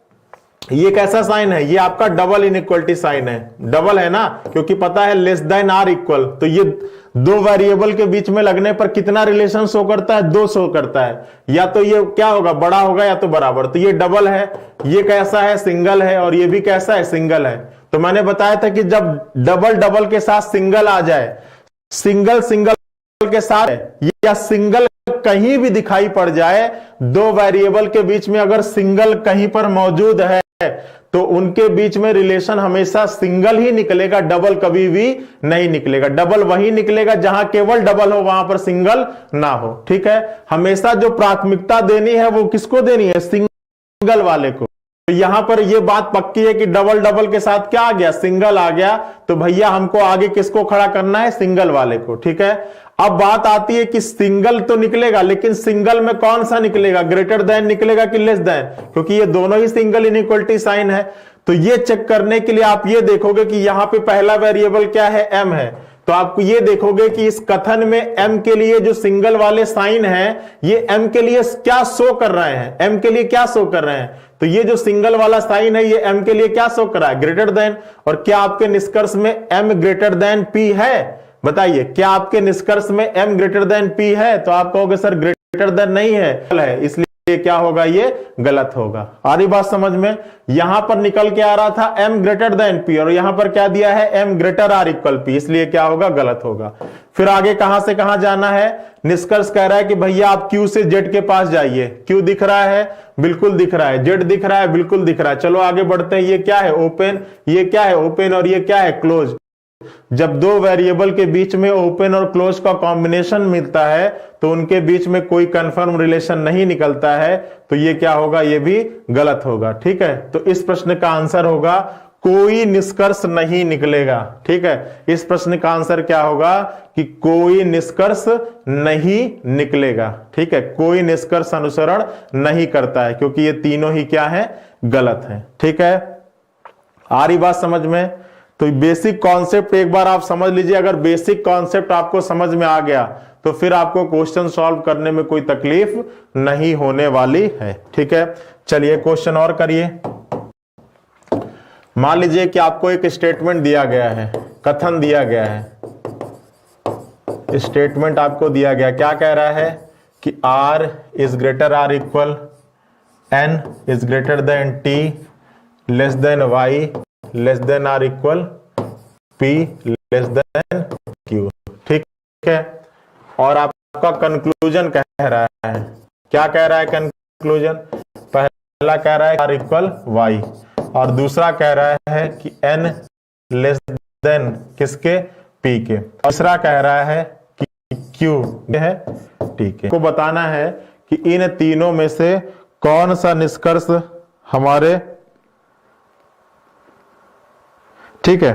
ये कैसा साइन है, ये आपका डबल इनइक्वलिटी साइन है। डबल है ना, क्योंकि पता है लेस देन आर इक्वल, तो ये दो वेरिएबल के बीच में लगने पर कितना रिलेशन शो करता है, दो शो करता है। या तो ये क्या होगा, बड़ा होगा या तो बराबर। तो ये डबल है, ये कैसा है, सिंगल है, और ये भी कैसा है, सिंगल है। तो मैंने बताया था कि जब डबल डबल के साथ सिंगल आ जाए, सिंगल सिंगल के साथ, या सिंगल कहीं भी दिखाई पड़ जाए, दो वेरिएबल के बीच में अगर सिंगल कहीं पर मौजूद है तो उनके बीच में रिलेशन हमेशा सिंगल ही निकलेगा, डबल कभी भी नहीं निकलेगा। डबल वही निकलेगा जहां केवल डबल हो, वहां पर सिंगल ना हो। ठीक है, हमेशा जो प्राथमिकता देनी है वो किसको देनी है, सिंगल वाले को। तो यहां पर ये बात पक्की है कि डबल डबल के साथ क्या आ गया, सिंगल आ गया, तो भैया हमको आगे किसको खड़ा करना है, सिंगल वाले को। ठीक है, अब बात आती है कि सिंगल तो निकलेगा, लेकिन सिंगल में कौन सा निकलेगा, ग्रेटर देन निकलेगा कि लेस देन, क्योंकि ये दोनों ही सिंगल इनइक्वलिटी साइन है। तो ये चेक करने के लिए आप ये देखोगे कि यहां पे पहला वेरिएबल क्या है, m है। तो आपको ये देखोगे कि इस कथन में m के लिए जो सिंगल वाले साइन हैं, ये m के लिए क्या शो कर रहे हैं, m के लिए क्या शो कर रहे हैं। तो ये जो सिंगल वाला साइन है, ये m के लिए क्या शो कर रहा है, ग्रेटर देन। और क्या आपके निष्कर्ष में m ग्रेटर देन p है, बताइए, क्या आपके निष्कर्ष में m ग्रेटर देन p है। तो आप कहोगे सर ग्रेटर देन नहीं है, इसलिए क्या होगा, ये गलत होगा। आ रही बात समझ में, यहां पर निकल के आ रहा था m ग्रेटर देन p, और यहां पर क्या दिया है, m greater or equal p, इसलिए क्या होगा, गलत होगा। फिर आगे कहां से कहां जाना है, निष्कर्ष कह रहा है कि भैया आप q से z के पास जाइए। q दिख रहा है, बिल्कुल दिख रहा है, z दिख रहा है, बिल्कुल दिख रहा है। चलो आगे बढ़ते हैं, ये क्या है, ओपन, ये क्या है, ओपन, और ये क्या है, क्लोज। जब दो वेरिएबल के बीच में ओपन और क्लोज का कॉम्बिनेशन मिलता है तो उनके बीच में कोई कंफर्म रिलेशन नहीं निकलता है, तो ये क्या होगा, ये भी गलत होगा। ठीक है, तो इस प्रश्न का आंसर होगा कोई निष्कर्ष नहीं निकलेगा। ठीक है, इस प्रश्न का आंसर क्या होगा कि कोई निष्कर्ष नहीं निकलेगा। ठीक है, कोई निष्कर्ष अनुसरण नहीं करता है, क्योंकि ये तीनों ही क्या है, गलत है। ठीक है, आ रही बात समझ में। तो बेसिक कॉन्सेप्ट एक बार आप समझ लीजिए। अगर बेसिक कॉन्सेप्ट आपको समझ में आ गया तो फिर आपको क्वेश्चन सॉल्व करने में कोई तकलीफ नहीं होने वाली है। ठीक है, चलिए क्वेश्चन और करिए। मान लीजिए कि आपको एक स्टेटमेंट दिया गया है, कथन दिया गया है, स्टेटमेंट आपको दिया गया, क्या कह रहा है कि r is greater or equal, n is greater than t, less than y, less than or equal, p less than q। ठीक है, और आपका कंक्लूजन कह रहा है, क्या कह रहा है कंक्लूजन, पहला कह रहा है r इक्वल y, और दूसरा कह रहा है कि n लेस देन किसके, p के, तीसरा कह रहा है कि q है t के। को बताना है कि इन तीनों में से कौन सा निष्कर्ष हमारे, ठीक है।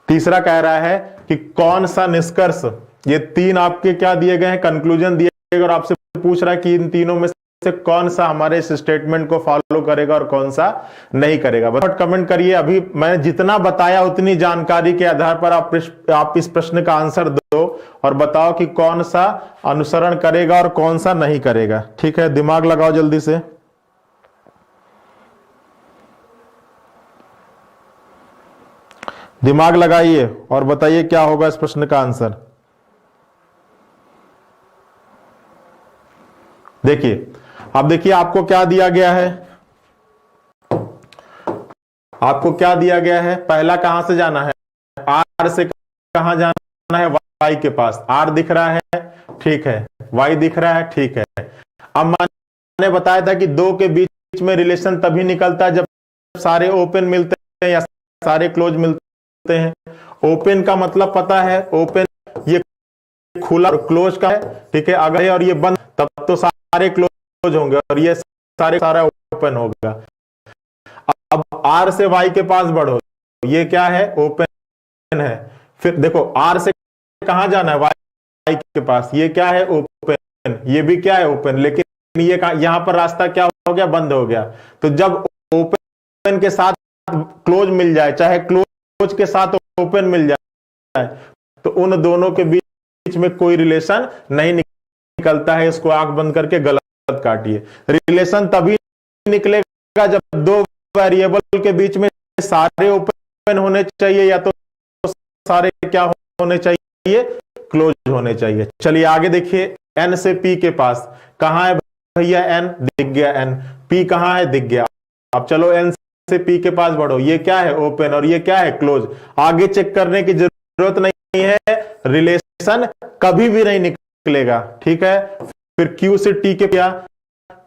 तीसरा कह रहा है कि कौन सा निष्कर्ष, ये तीन आपके क्या दिए गए हैं, कंक्लूजन दिए गए, और आपसे पूछ रहा है कि इन तीनों में से कौन सा हमारे इस स्टेटमेंट को फॉलो करेगा और कौन सा नहीं करेगा। बस कमेंट करिए। अभी मैंने जितना बताया उतनी जानकारी के आधार पर आप इस प्रश्न का आंसर दो और बताओ कि कौन सा अनुसरण करेगा और कौन सा नहीं करेगा। ठीक है, दिमाग लगाओ जल्दी से। दिमाग लगाइए और बताइए क्या होगा इस प्रश्न का आंसर। देखिए, अब देखिए आपको क्या दिया गया है, आपको क्या दिया गया है। पहला कहां से जाना है, आर से कहां जाना है, वाई के पास। आर दिख रहा है, ठीक है, वाई दिख रहा है, ठीक है। अब मैंने बताया था कि दो के बीच में रिलेशन तभी निकलता है जब सारे ओपन मिलते हैं या सारे क्लोज मिलते हैं। ओपन का मतलब पता है, ओपन ये खुला और क्लोज का है, ठीक है। अगर और ये बंद तब तो सारे क्लोज होंगे और ये सारा ओपन होगा। अब आर से वाई के पास बढ़ो, ये क्या है, ओपन है। फिर देखो आर से कहां जाना है, वाई के पास, ये क्या है, ओपन, ये भी क्या है, ओपन। लेकिन ये यहां पर रास्ता क्या हो गया, बंद हो गया। तो जब ओपन के साथ क्लोज मिल जाए, चाहे क्लोज के साथ ओपन मिल जाए, तो उन दोनों के बीच में कोई रिलेशन नहीं निकलता है। इसको आंख बंद करके गलत काटिए। रिलेशन तभी निकलेगा जब दो वेरिएबल के बीच में सारे ओपन होने चाहिए या तो सारे क्या होने चाहिए, क्लोज होने चाहिए। चलिए आगे देखिए, एन से पी के पास कहां है भैया, एन दिख गया, एन, पी कहां है, दिख गया। अब चलो एन से पी के पास बढ़ो, ये क्या है, ओपन, और ये क्या है, क्लोज। आगे चेक करने की जरूरत नहीं है, रिलेशन कभी भी नहीं निकलेगा, ठीक है। फिर क्यू से टी के, क्या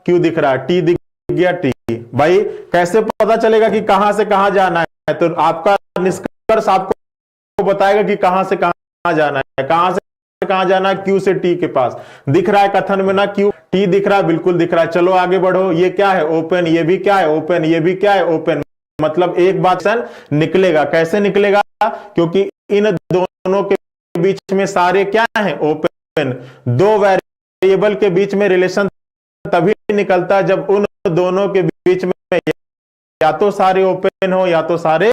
क्यू दिख रहा है, टी दिख गया, टी। भाई कैसे पता चलेगा कि कहां से कहां जाना है, तो आपका निष्कर्ष आपको बताएगा कि कहां से कहां जाना है, कहां से कहां जाना है, क्यू से टी के पास। दिख रहा है कथन में ना, क्यू टी दिख रहा है, बिल्कुल दिख रहा है। चलो आगे बढ़ो, ये क्या है, ओपन, ये भी क्या है, ओपन, ये भी क्या है, ओपन। मतलब एक बात निकलेगा। कैसे निकलेगा, क्योंकि इन दोनों के बीच में सारे क्या है, ओपन। दो वेरिएबल के बीच में रिलेशन तभी निकलता है जब उन दोनों के बीच में या तो सारे ओपन हो या तो सारे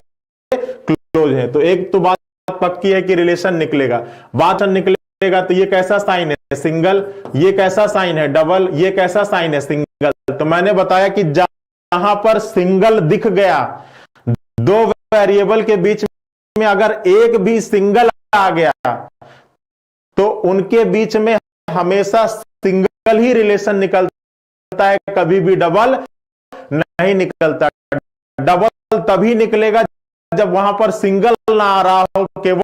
क्लोज है। तो एक तो बात पक्की है कि रिलेशन निकलेगा। बात निकलेगा तो ये कैसा साइन है, सिंगल, ये कैसा साइन है, डबल, ये कैसा साइन है, सिंगल। तो मैंने बताया कि जहां पर सिंगल दिख गया, दो वेरिएबल के बीच में अगर एक भी सिंगल आ गया तो उनके बीच में हमेशा सिंगल ही रिलेशन निकलता है, कभी भी डबल नहीं निकलता। डबल तभी निकलेगा जब वहां पर सिंगल ना आ रहा हो, केवल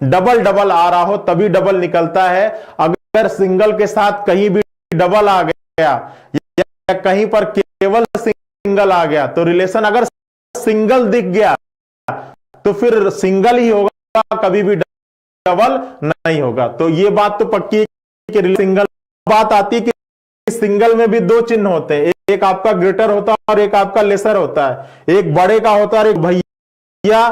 डबल डबल आ रहा हो, तभी डबल निकलता है। अगर सिंगल के साथ कहीं भी डबल आ गया या कहीं पर केवल सिंगल आ गया तो रिलेशन, अगर सिंगल दिख गया तो फिर सिंगल ही होगा, कभी भी डबल नहीं होगा। तो ये बात तो पक्की है कि सिंगल। बात आती है कि सिंगल में भी दो चिन्ह होते हैं, एक आपका ग्रेटर होता है और एक आपका लेसर होता है। एक बड़े का होता है और एक भैया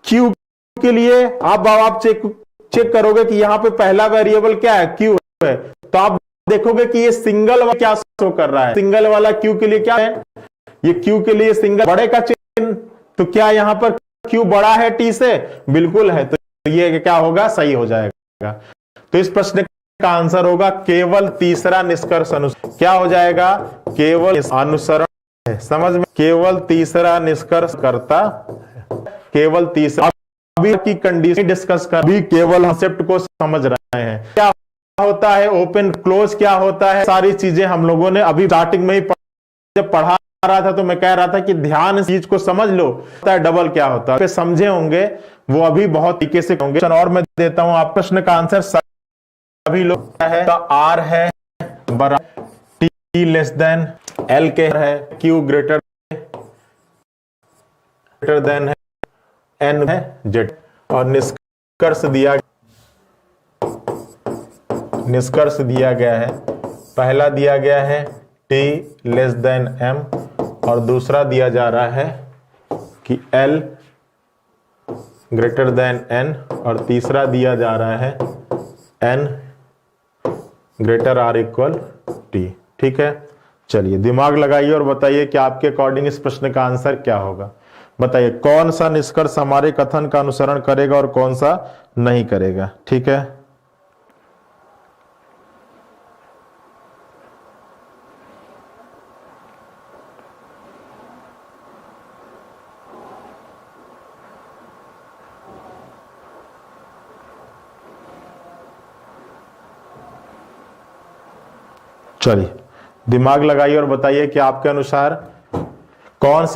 क्यू के लिए आप चेक करोगे कि यहां पे पहला वेरिएबल क्या है, क्यू है। तो आप देखोगे कि ये सिंगल वाला क्या शो कर रहा है, सिंगल वाला क्यू के लिए क्या है, ये क्यू के लिए सिंगल बड़े का चिन्ह। तो क्या यहां पर क्यू बड़ा है टी से, बिल्कुल है। तो ये क्या होगा, सही हो जाएगा। तो इस प्रश्न का आंसर होगा केवल तीसरा निष्कर्ष अनुसरण। क्या हो जाएगा, केवल अनुसरण है। समझ में, केवल तीसरा निष्कर्ष करता, केवल तीसरा। अभी की कंडीशन डिस्कस कर, अभी केवल कॉन्सेप्ट को समझ रहे हैं। क्या होता है ओपन क्लोज, क्या होता है, सारी चीजें हम लोगों ने अभी स्टार्टिंग में ही जब पढ़ा रहा था तो मैं कह रहा था कि ध्यान इस चीज को समझ लो। डबल क्या होता है समझे होंगे, वो अभी बहुत तरीके से होंगे। और मैं देता हूं आप प्रश्न का आंसर सभी लोग है, तो आर है बराबर टी लेस देन एल के है, क्यू ग्रेटर देन है एन है जेड। और निष्कर्ष दिया गया है, पहला दिया गया है टी लेस देन एम, और दूसरा दिया जा रहा है कि L ग्रेटर देन N, और तीसरा दिया जा रहा है N greater or equal T। ठीक है, चलिए दिमाग लगाइए और बताइए कि आपके अकॉर्डिंग इस प्रश्न का आंसर क्या होगा। बताइए कौन सा निष्कर्ष हमारे कथन का अनुसरण करेगा और कौन सा नहीं करेगा। ठीक है, चलिए दिमाग लगाइए और बताइए कि आपके अनुसार कौन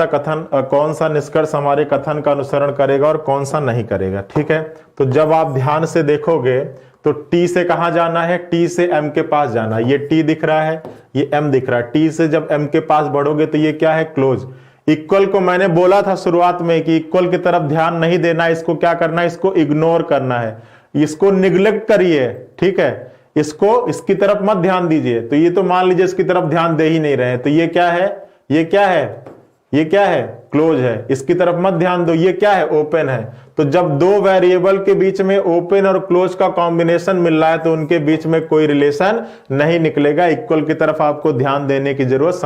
सा निष्कर्ष हमारे कथन का अनुसरण करेगा और कौन सा नहीं करेगा। ठीक है, तो जब आप ध्यान से देखोगे तो T से कहां जाना है, T से M के पास जाना है। ये T दिख रहा है, ये M दिख रहा है। T से जब M के पास बढ़ोगे तो ये क्या है, क्लोज। इक्वल को मैंने बोला था शुरुआत में कि इक्वल की तरफ ध्यान नहीं देना, इसको क्या करना है, इसको इग्नोर करना है, इसको निग्लेक्ट करिए। ठीक है, इसकी तरफ मत ध्यान दीजिए। तो ये तो मान लीजिए इसकी तरफ ध्यान दे ही नहीं रहे हैं, तो ये क्या है, ये क्या है, ये क्या है, क्लोज है। इसकी तरफ मत ध्यान दो, ये क्या है, ओपन है। तो जब दो वेरिएबल के बीच में ओपन और क्लोज का कॉम्बिनेशन मिल रहा है तो उनके बीच में कोई रिलेशन नहीं निकलेगा। इक्वल की तरफ आपको ध्यान देने की जरूरत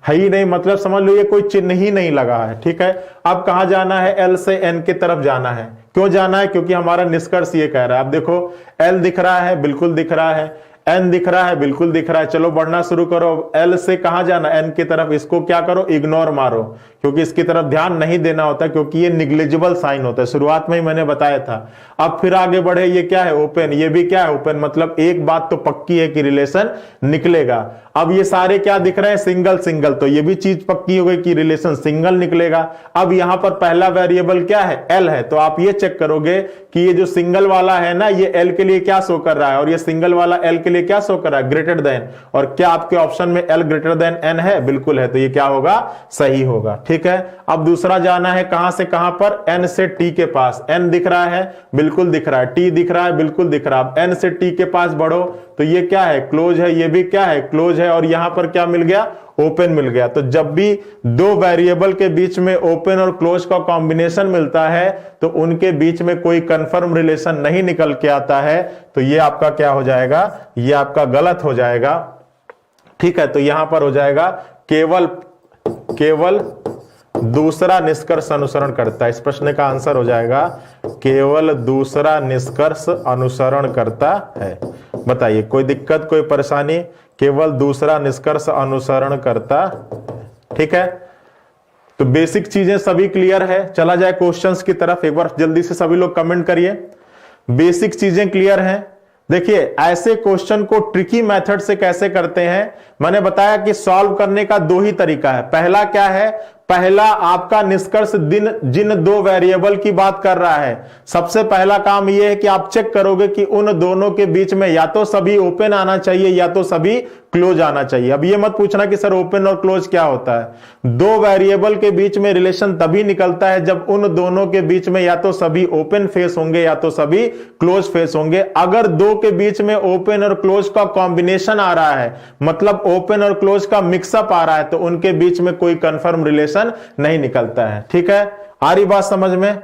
है ही नहीं, मतलब समझ लो ये कोई चिन्ह ही नहीं लगा है। ठीक है, अब कहां जाना है, L से N की तरफ जाना है। क्यों जाना है, क्योंकि हमारा निष्कर्ष ये कह रहा है। अब देखो L दिख रहा है, बिल्कुल दिख रहा है, N दिख रहा है, बिल्कुल दिख रहा है। चलो बढ़ना शुरू करो। L से कहां जाना, N की तरफ। इसको क्या करो, इग्नोर मारो, क्योंकि इसकी तरफ ध्यान नहीं देना होता, क्योंकि ये निग्लिजिबल साइन होता है। शुरुआत में ही मैंने बताया था। अब फिर आगे बढ़े, ये क्या है, ओपन। ये भी क्या है, ओपन। मतलब एक बात तो पक्की है कि रिलेशन निकलेगा। अब ये सारे क्या दिख रहे हैं, सिंगल सिंगल, तो ये भी चीज पक्की हो गई कि रिलेशन सिंगल निकलेगा। अब यहां पर पहला वेरिएबल क्या है, L है, तो आप ये चेक करोगे कि ये जो सिंगल वाला है ना, ये L के लिए क्या शो कर रहा है, और ये सिंगल वाला L के लिए क्या शो कर रहा है, ग्रेटर देन। और क्या आपके ऑप्शन में L ग्रेटर देन N है, बिल्कुल है, तो ये क्या होगा, सही होगा। ठीक है, अब दूसरा जाना है कहां से कहां पर, N से T के पास। N दिख रहा है, बिल्कुल दिख रहा है, T दिख रहा है, बिल्कुल दिख रहा है। अब N से T के पास बढ़ो तो ये क्या है, क्लोज है, ये भी क्या है, क्लोज है, और यहां पर क्या मिल गया, ओपन मिल गया। तो जब भी दो वेरिएबल के बीच में ओपन और क्लोज का कॉम्बिनेशन मिलता है तो उनके बीच में कोई कंफर्म रिलेशन नहीं निकल के आता है, तो ये आपका क्या हो जाएगा, ये आपका गलत हो जाएगा। ठीक है, तो यहां पर हो जाएगा केवल दूसरा निष्कर्ष अनुसरण करता है। इस प्रश्न का आंसर हो जाएगा केवल दूसरा निष्कर्ष अनुसरण करता है। बताइए कोई दिक्कत, कोई परेशानी, केवल दूसरा निष्कर्ष अनुसरण करता। ठीक है, तो बेसिक चीजें सभी क्लियर है। चला जाए क्वेश्चंस की तरफ, एक बार जल्दी से सभी लोग कमेंट करिए। बेसिक चीजें क्लियर हैं। देखिए ऐसे क्वेश्चन को ट्रिकी मेथड से कैसे करते हैं, मैंने बताया कि सॉल्व करने का दो ही तरीका है। पहला क्या है, पहला आपका निष्कर्ष जिन दो वेरिएबल की बात कर रहा है, सबसे पहला काम यह है कि आप चेक करोगे कि उन दोनों के बीच में या तो सभी ओपन आना चाहिए या तो सभी क्लोज आना चाहिए। अब ये मत पूछना कि सर ओपन और क्लोज क्या होता है। दो वेरिएबल के बीच में रिलेशन तभी निकलता है जब उन दोनों के बीच में या तो सभी ओपन फेस होंगे या तो सभी क्लोज फेस होंगे। अगर दो के बीच में ओपन और क्लोज का कॉम्बिनेशन आ रहा है, मतलब ओपन और क्लोज का मिक्सअप आ रहा है, तो उनके बीच में कोई कंफर्म रिलेशन नहीं निकलता है। ठीक है, आ रही बात समझ में।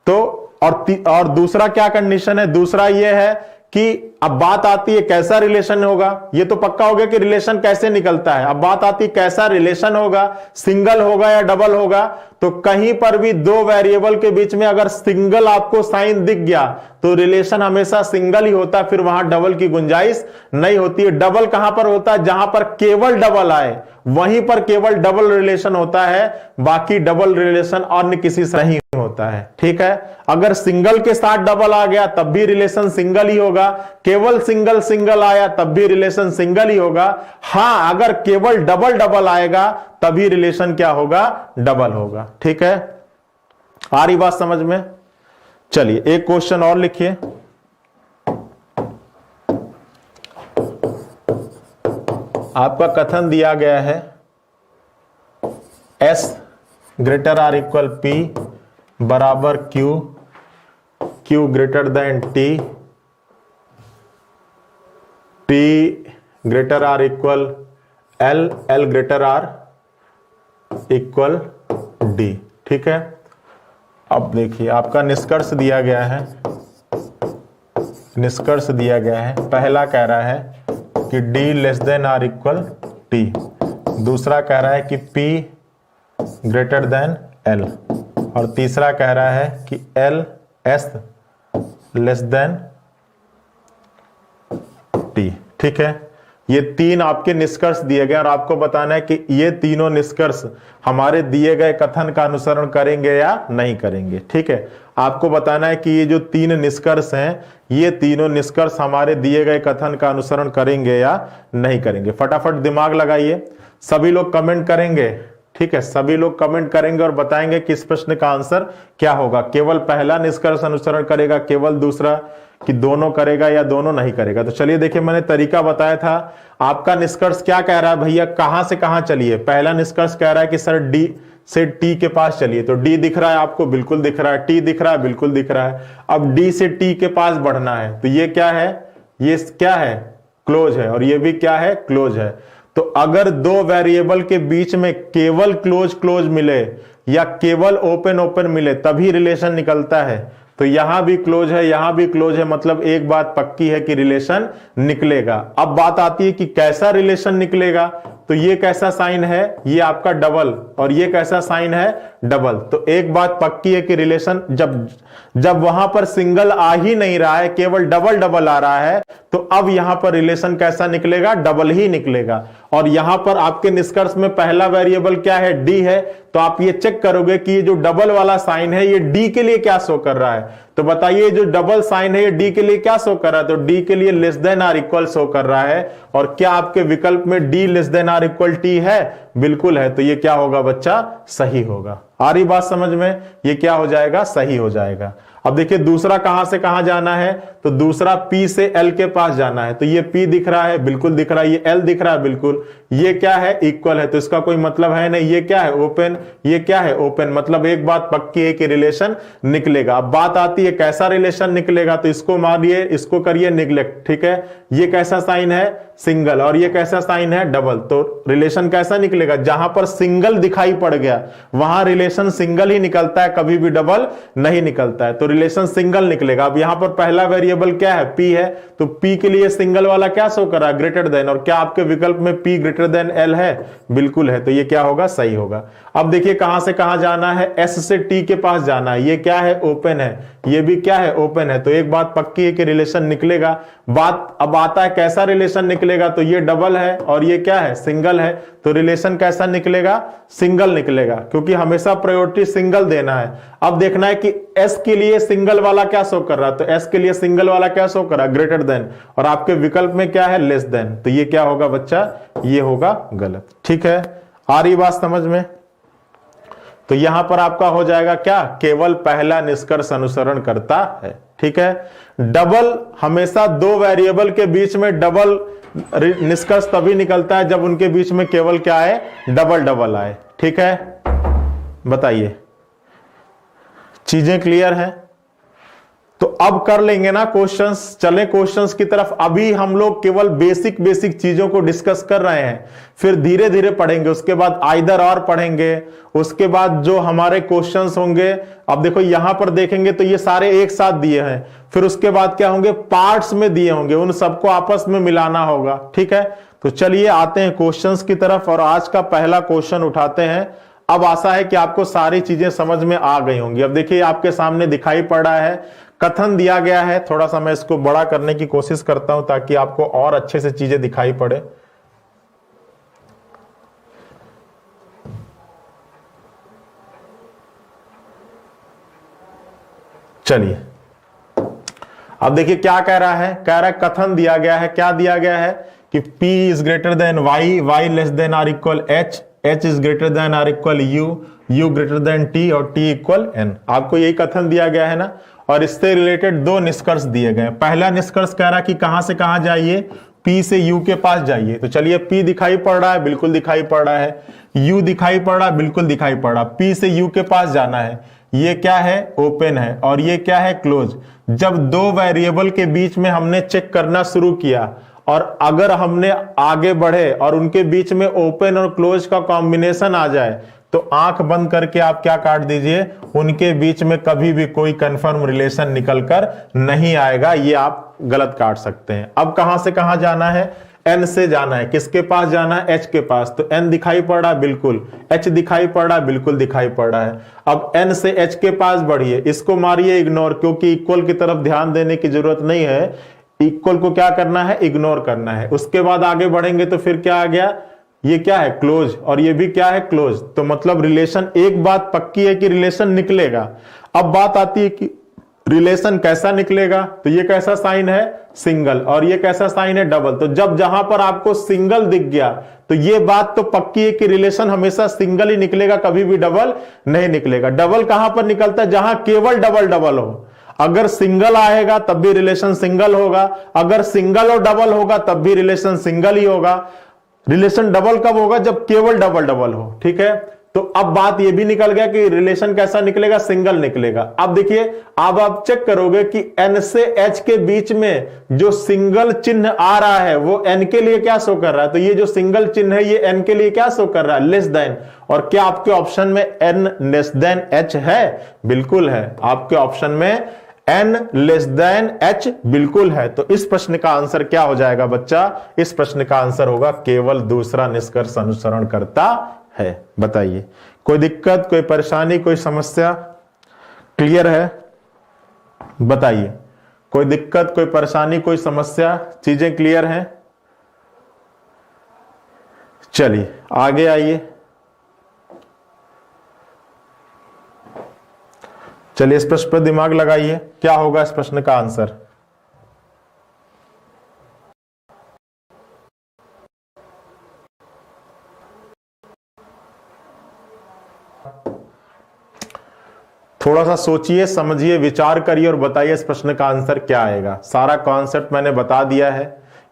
तो और दूसरा क्या कंडीशन है, दूसरा यह है कि अब बात आती है कैसा रिलेशन होगा। ये तो पक्का हो गया कि रिलेशन कैसे निकलता है। अब बात आती है कैसा रिलेशन होगा, सिंगल होगा या डबल होगा। तो कहीं पर भी दो वेरिएबल के बीच में अगर सिंगल आपको साइन दिख गया तो रिलेशन हमेशा सिंगल ही होता है, फिर वहां डबल की गुंजाइश नहीं होती है। डबल कहां पर होता है, जहां पर केवल डबल आए वहीं पर केवल डबल रिलेशन होता है, बाकी डबल रिलेशन अन्य किसी से नहीं होता है। ठीक है, अगर सिंगल के साथ डबल आ गया तब भी रिलेशन सिंगल ही होगा, केवल सिंगल सिंगल आया तब भी रिलेशन सिंगल ही होगा। हां, अगर केवल डबल डबल आएगा तभी रिलेशन क्या होगा, डबल होगा। ठीक है, आ रही बात समझ में। चलिए एक क्वेश्चन और लिखिए। आपका कथन दिया गया है S greater or equal P बराबर Q greater than T, T greater or equal L greater or equal D. ठीक है, अब देखिए आपका निष्कर्ष दिया गया है, निष्कर्ष दिया गया है। पहला कह रहा है कि D less than or equal T, दूसरा कह रहा है कि पी ग्रेटर देन एल, और तीसरा कह रहा है कि L S less than T. ठीक है, ये तीन आपके निष्कर्ष दिए गए और आपको बताना है कि ये तीनों निष्कर्ष हमारे दिए गए कथन का अनुसरण करेंगे या नहीं करेंगे। ठीक है, आपको बताना है कि ये जो तीन निष्कर्ष हैं, ये तीनों निष्कर्ष हमारे दिए गए कथन का अनुसरण करेंगे या नहीं करेंगे। फटाफट दिमाग लगाइए, सभी लोग कमेंट करेंगे। ठीक है, सभी लोग कमेंट करेंगे और बताएंगे कि इस प्रश्न का आंसर क्या होगा। केवल पहला निष्कर्ष अनुसरण करेगा, केवल दूसरा, कि दोनों करेगा या दोनों नहीं करेगा। तो चलिए देखिए, मैंने तरीका बताया था। आपका निष्कर्ष क्या कह रहा है भैया, कहां से कहां चलिए। पहला निष्कर्ष कह रहा है कि सर डी से टी के पास चलिए, तो डी दिख रहा है आपको, बिल्कुल दिख रहा है। टी दिख रहा है, बिल्कुल दिख रहा है। अब डी से टी के पास बढ़ना है, तो ये क्या है, ये क्या है, क्लोज है, और ये भी क्या है, क्लोज है। तो अगर दो वेरिएबल के बीच में केवल क्लोज क्लोज मिले या केवल ओपन ओपन मिले तभी रिलेशन निकलता है। तो यहां भी क्लोज है, यहां भी क्लोज है, मतलब एक बात पक्की है कि रिलेशन निकलेगा। अब बात आती है कि कैसा रिलेशन निकलेगा। तो ये कैसा साइन है, ये आपका डबल, और ये कैसा साइन है, डबल। तो एक बात पक्की है कि रिलेशन जब वहां पर सिंगल आ ही नहीं रहा है, केवल डबल डबल आ रहा है, तो अब यहां पर रिलेशन कैसा निकलेगा, डबल ही निकलेगा। और यहां पर आपके निष्कर्ष में पहला वेरिएबल क्या है, डी है। तो आप ये चेक करोगे कि ये जो डबल वाला साइन है, ये डी के लिए क्या शो कर रहा है। तो बताइए, जो डबल साइन है ये डी के लिए क्या शो कर रहा है, तो डी के लिए less than or equal show कर रहा है। और क्या आपके विकल्प में D less than or equal T है, बिल्कुल है। तो ये क्या होगा बच्चा, सही होगा। आ रही बात समझ में, ये क्या हो जाएगा, सही हो जाएगा। अब देखिए दूसरा कहां से कहां जाना है, तो दूसरा P से L के पास जाना है। तो ये P दिख रहा है, बिल्कुल दिख रहा है, ये L दिख रहा है, बिल्कुल। ये क्या है, इक्वल है, तो इसका कोई मतलब है नहीं। ये क्या है, ओपन, ये क्या है, ओपन, मतलब एक बात पक्की है कि रिलेशन निकलेगा। अब बात आती है कैसा रिलेशन निकलेगा, तो इसको मारिए, इसको करिए निग्लेक्ट। ठीक है, ये कैसा साइन है, सिंगल, और ये कैसा साइन है, डबल। तो रिलेशन कैसा निकलेगा, जहां पर सिंगल दिखाई पड़ गया वहां रिलेशन सिंगल ही निकलता है, कभी भी डबल नहीं निकलता है। तो रिलेशन सिंगल निकलेगा। अब यहां पर पहला वेरिएबल क्या है, P है, तो P के लिए सिंगल वाला क्या शो कर रहा है, ग्रेटर देन। और क्या आपके विकल्प में P ग्रेटर देन L है, बिल्कुल है। तो ये क्या होगा, सही होगा। अब देखिए कहां से कहां जाना है, S से T के पास जाना है। ये क्या है, ओपन है, ये भी क्या है, ओपन है। तो एक बात पक्की है कि रिलेशन निकलेगा। बात अब आता है कैसा रिलेशन निकलेगा, तो ये डबल है और ये क्या है, सिंगल है। तो रिलेशन कैसा निकलेगा, सिंगल निकलेगा, क्योंकि हमेशा प्रायोरिटी सिंगल देना है। अब देखना है कि S के लिए सिंगल वाला क्या शो कर रहा है, तो S के लिए सिंगल वाला क्या शो कर रहा है, ग्रेटर देन, और आपके विकल्प में क्या है, लेस देन। तो ये क्या होगा बच्चा, ये होगा गलत। ठीक है, आ रही बात समझ में। तो यहां पर आपका हो जाएगा क्या, केवल पहला निष्कर्ष अनुसरण करता है। ठीक है, डबल हमेशा दो वेरिएबल के बीच में डबल निष्कर्ष तभी निकलता है जब उनके बीच में केवल क्या आए, डबल डबल आए। ठीक है, बताइए, चीजें क्लियर है। तो अब कर लेंगे ना क्वेश्चंस, चलें क्वेश्चंस की तरफ। अभी हम लोग केवल बेसिक बेसिक चीजों को डिस्कस कर रहे हैं, फिर धीरे धीरे पढ़ेंगे। उसके बाद आइदर और पढ़ेंगे, उसके बाद जो हमारे क्वेश्चंस होंगे, अब देखो यहां पर देखेंगे तो ये सारे एक साथ दिए हैं, फिर उसके बाद क्या होंगे, पार्ट्स में दिए होंगे, उन सबको आपस में मिलाना होगा। ठीक है, तो चलिए आते हैं क्वेश्चंस की तरफ और आज का पहला क्वेश्चन उठाते हैं। अब आशा है कि आपको सारी चीजें समझ में आ गई होंगी। अब देखिए आपके सामने दिखाई पड़ रहा है, कथन दिया गया है। थोड़ा सा मैं इसको बड़ा करने की कोशिश करता हूं ताकि आपको और अच्छे से चीजें दिखाई पड़े। चलिए अब देखिए क्या कह रहा है, कह रहा है कथन दिया गया है। क्या दिया गया है कि P is greater than Y, Y less than or equal H, H is greater than or equal U, U greater than T और T इक्वल N। आपको यही कथन दिया गया है ना, और इससे रिलेटेड दो निष्कर्ष दिए गए। पहला निष्कर्ष कह रहा है कि कहां से कहां जाइए, P से U के पास जाइए। तो चलिए P दिखाई पड़ रहा है, बिल्कुल दिखाई पड़ रहा है। U दिखाई पड़ रहा है, बिल्कुल दिखाई पड़ रहा है। P से U के पास जाना है। ये क्या है, ओपन है, और ये क्या है, क्लोज। जब दो वेरिएबल के बीच में हमने चेक करना शुरू किया और अगर हमने आगे बढ़े और उनके बीच में ओपन और क्लोज का कॉम्बिनेशन आ जाए तो आंख बंद करके आप क्या काट दीजिए, उनके बीच में कभी भी कोई कंफर्म रिलेशन निकलकर नहीं आएगा, ये आप गलत काट सकते हैं। अब कहां से कहां जाना है, n से जाना है, किसके पास जाना है, h के पास। तो n दिखाई पड़ रहा है, बिल्कुल। h दिखाई पड़ रहा है, बिल्कुल दिखाई पड़ रहा है। अब n से h के पास बढ़िए, इसको मारिए इग्नोर, क्योंकि इक्वल की तरफ ध्यान देने की जरूरत नहीं है, इक्वल को क्या करना है, इग्नोर करना है। उसके बाद आगे बढ़ेंगे तो फिर क्या आ गया, ये क्या है, क्लोज, और ये भी क्या है, क्लोज। तो मतलब रिलेशन, एक बात पक्की है कि रिलेशन निकलेगा। अब बात आती है कि रिलेशन कैसा निकलेगा, तो ये कैसा साइन है, सिंगल, और ये कैसा साइन है, डबल। तो जब जहां पर आपको सिंगल दिख गया तो ये बात तो पक्की है कि रिलेशन हमेशा सिंगल ही निकलेगा, कभी भी डबल नहीं निकलेगा। डबल कहां पर निकलता है, जहां केवल डबल डबल हो। अगर सिंगल आएगा तब भी रिलेशन सिंगल होगा, अगर सिंगल और डबल होगा तब भी रिलेशन सिंगल ही होगा। रिलेशन डबल कब होगा, जब केवल डबल डबल हो, ठीक है। तो अब बात यह भी निकल गया कि रिलेशन कैसा निकलेगा, सिंगल निकलेगा। अब देखिए, अब आप चेक करोगे कि n से h के बीच में जो सिंगल चिन्ह आ रहा है वो n के लिए क्या शो कर रहा है, तो ये जो सिंगल चिन्ह है ये n के लिए क्या शो कर रहा है, लेस देन। और क्या आपके ऑप्शन में n लेस देन h है, बिल्कुल है, आपके ऑप्शन में n लेस देन h बिल्कुल है। तो इस प्रश्न का आंसर क्या हो जाएगा बच्चा, इस प्रश्न का आंसर होगा केवल दूसरा निष्कर्ष अनुसरण करता है। बताइए, कोई दिक्कत, कोई परेशानी, कोई समस्या, क्लियर है, बताइए। कोई दिक्कत, कोई परेशानी, कोई समस्या, चीजें क्लियर हैं। चलिए आगे आइए, चलिए इस प्रश्न पर दिमाग लगाइए, क्या होगा इस प्रश्न का आंसर। थोड़ा सा सोचिए, समझिए, विचार करिए और बताइए इस प्रश्न का आंसर क्या आएगा। सारा कॉन्सेप्ट मैंने बता दिया है।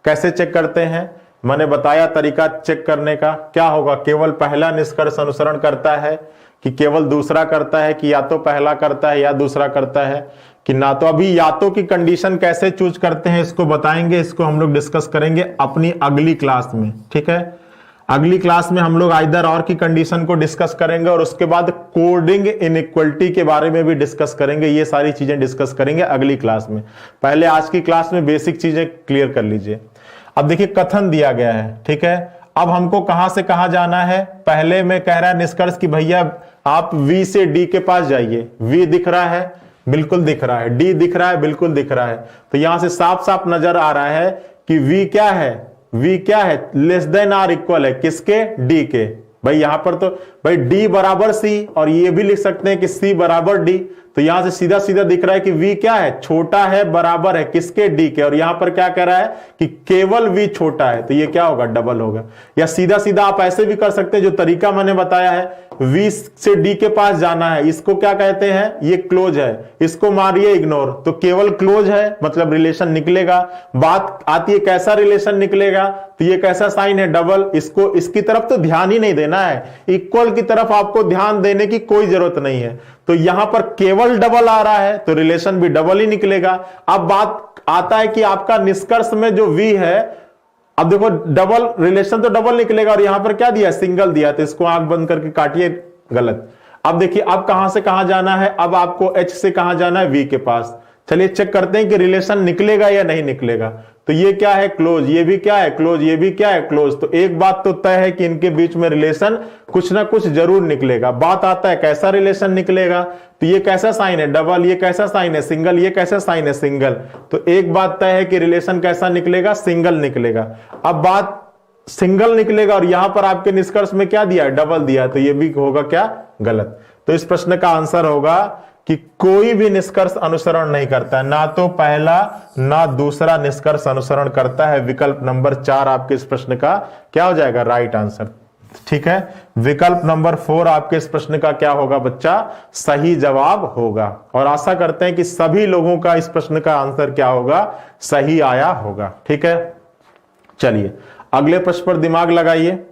कैसे चेक करते हैं, मैंने बताया तरीका चेक करने का। क्या होगा, केवल पहला निष्कर्ष अनुसरण करता है कि केवल दूसरा करता है, कि या तो पहला करता है या दूसरा करता है, कि ना तो। अभी या तो की कंडीशन कैसे चूज करते हैं इसको बताएंगे, इसको हम लोग डिस्कस करेंगे अपनी अगली क्लास में, ठीक है। अगली क्लास में हम लोग आइदर और की कंडीशन को डिस्कस करेंगे और उसके बाद कोडिंग इनइक्वलिटी के बारे में भी डिस्कस करेंगे। ये सारी चीजें डिस्कस करेंगे अगली क्लास में। पहले आज की क्लास में बेसिक चीजें क्लियर कर लीजिए। अब देखिए, कथन दिया गया है, ठीक है। अब हमको कहां से कहां जाना है, पहले में कह रहा है निष्कर्ष की भैया आप V से D के पास जाइए। V दिख रहा है, बिल्कुल दिख रहा है। D दिख रहा है, बिल्कुल दिख रहा है। तो यहां से साफ साफ नजर आ रहा है कि V क्या है, V क्या है, लेस देन आर इक्वल है किसके, D के। भाई यहां पर तो भाई D बराबर C, और ये भी लिख सकते हैं कि C बराबर D। तो यहां से सीधा सीधा दिख रहा है कि V क्या है, छोटा है, बराबर है किसके, D के। और यहां पर क्या कह रहा है कि केवल V छोटा है, तो ये क्या होगा, डबल होगा। या सीधा सीधा आप ऐसे भी कर सकते हैं, जो तरीका मैंने बताया है, V से D के पास जाना है, इसको क्या कहते हैं, ये क्लोज है, इसको मारिए इग्नोर। तो केवल क्लोज है, मतलब रिलेशन निकलेगा। बात आती है कैसा रिलेशन निकलेगा, तो ये कैसा साइन है, डबल। इसको, इसकी तरफ तो ध्यान ही नहीं देना है, इक्वल की तरफ आपको ध्यान देने की कोई जरूरत नहीं है। तो यहां पर केवल डबल आ रहा है तो रिलेशन भी डबल ही निकलेगा। अब बात आता है कि आपका निष्कर्ष में जो V है, अब देखो डबल रिलेशन तो डबल निकलेगा, और यहां पर क्या दिया, सिंगल दिया, तो इसको आंख बंद करके काटिए, गलत। अब देखिए, अब कहां से कहां जाना है, अब आपको H से कहां जाना है, V के पास। चलिए चेक करते हैं कि रिलेशन निकलेगा या नहीं निकलेगा। तो ये क्या है, क्लोज, ये भी क्या है, क्लोज, ये भी क्या है, क्लोज। तो एक बात तो तय है कि इनके बीच में रिलेशन कुछ ना कुछ जरूर निकलेगा। बात आता है कैसा रिलेशन निकलेगा, तो ये कैसा साइन है, डबल, ये कैसा साइन है, सिंगल, ये कैसा साइन है, सिंगल। तो एक बात तय है कि रिलेशन कैसा निकलेगा, सिंगल निकलेगा। अब बात सिंगल निकलेगा और यहां पर आपके निष्कर्ष में क्या दिया है, डबल दिया, तो ये भी होगा क्या, गलत। तो इस प्रश्न का आंसर होगा कि कोई भी निष्कर्ष अनुसरण नहीं करता है, ना तो पहला ना दूसरा निष्कर्ष अनुसरण करता है। विकल्प नंबर 4 आपके इस प्रश्न का क्या हो जाएगा, राइट आंसर, ठीक है। विकल्प नंबर 4 आपके इस प्रश्न का क्या होगा बच्चा, सही जवाब होगा। और आशा करते हैं कि सभी लोगों का इस प्रश्न का आंसर क्या होगा, सही आया होगा, ठीक है। चलिए अगले प्रश्न पर दिमाग लगाइए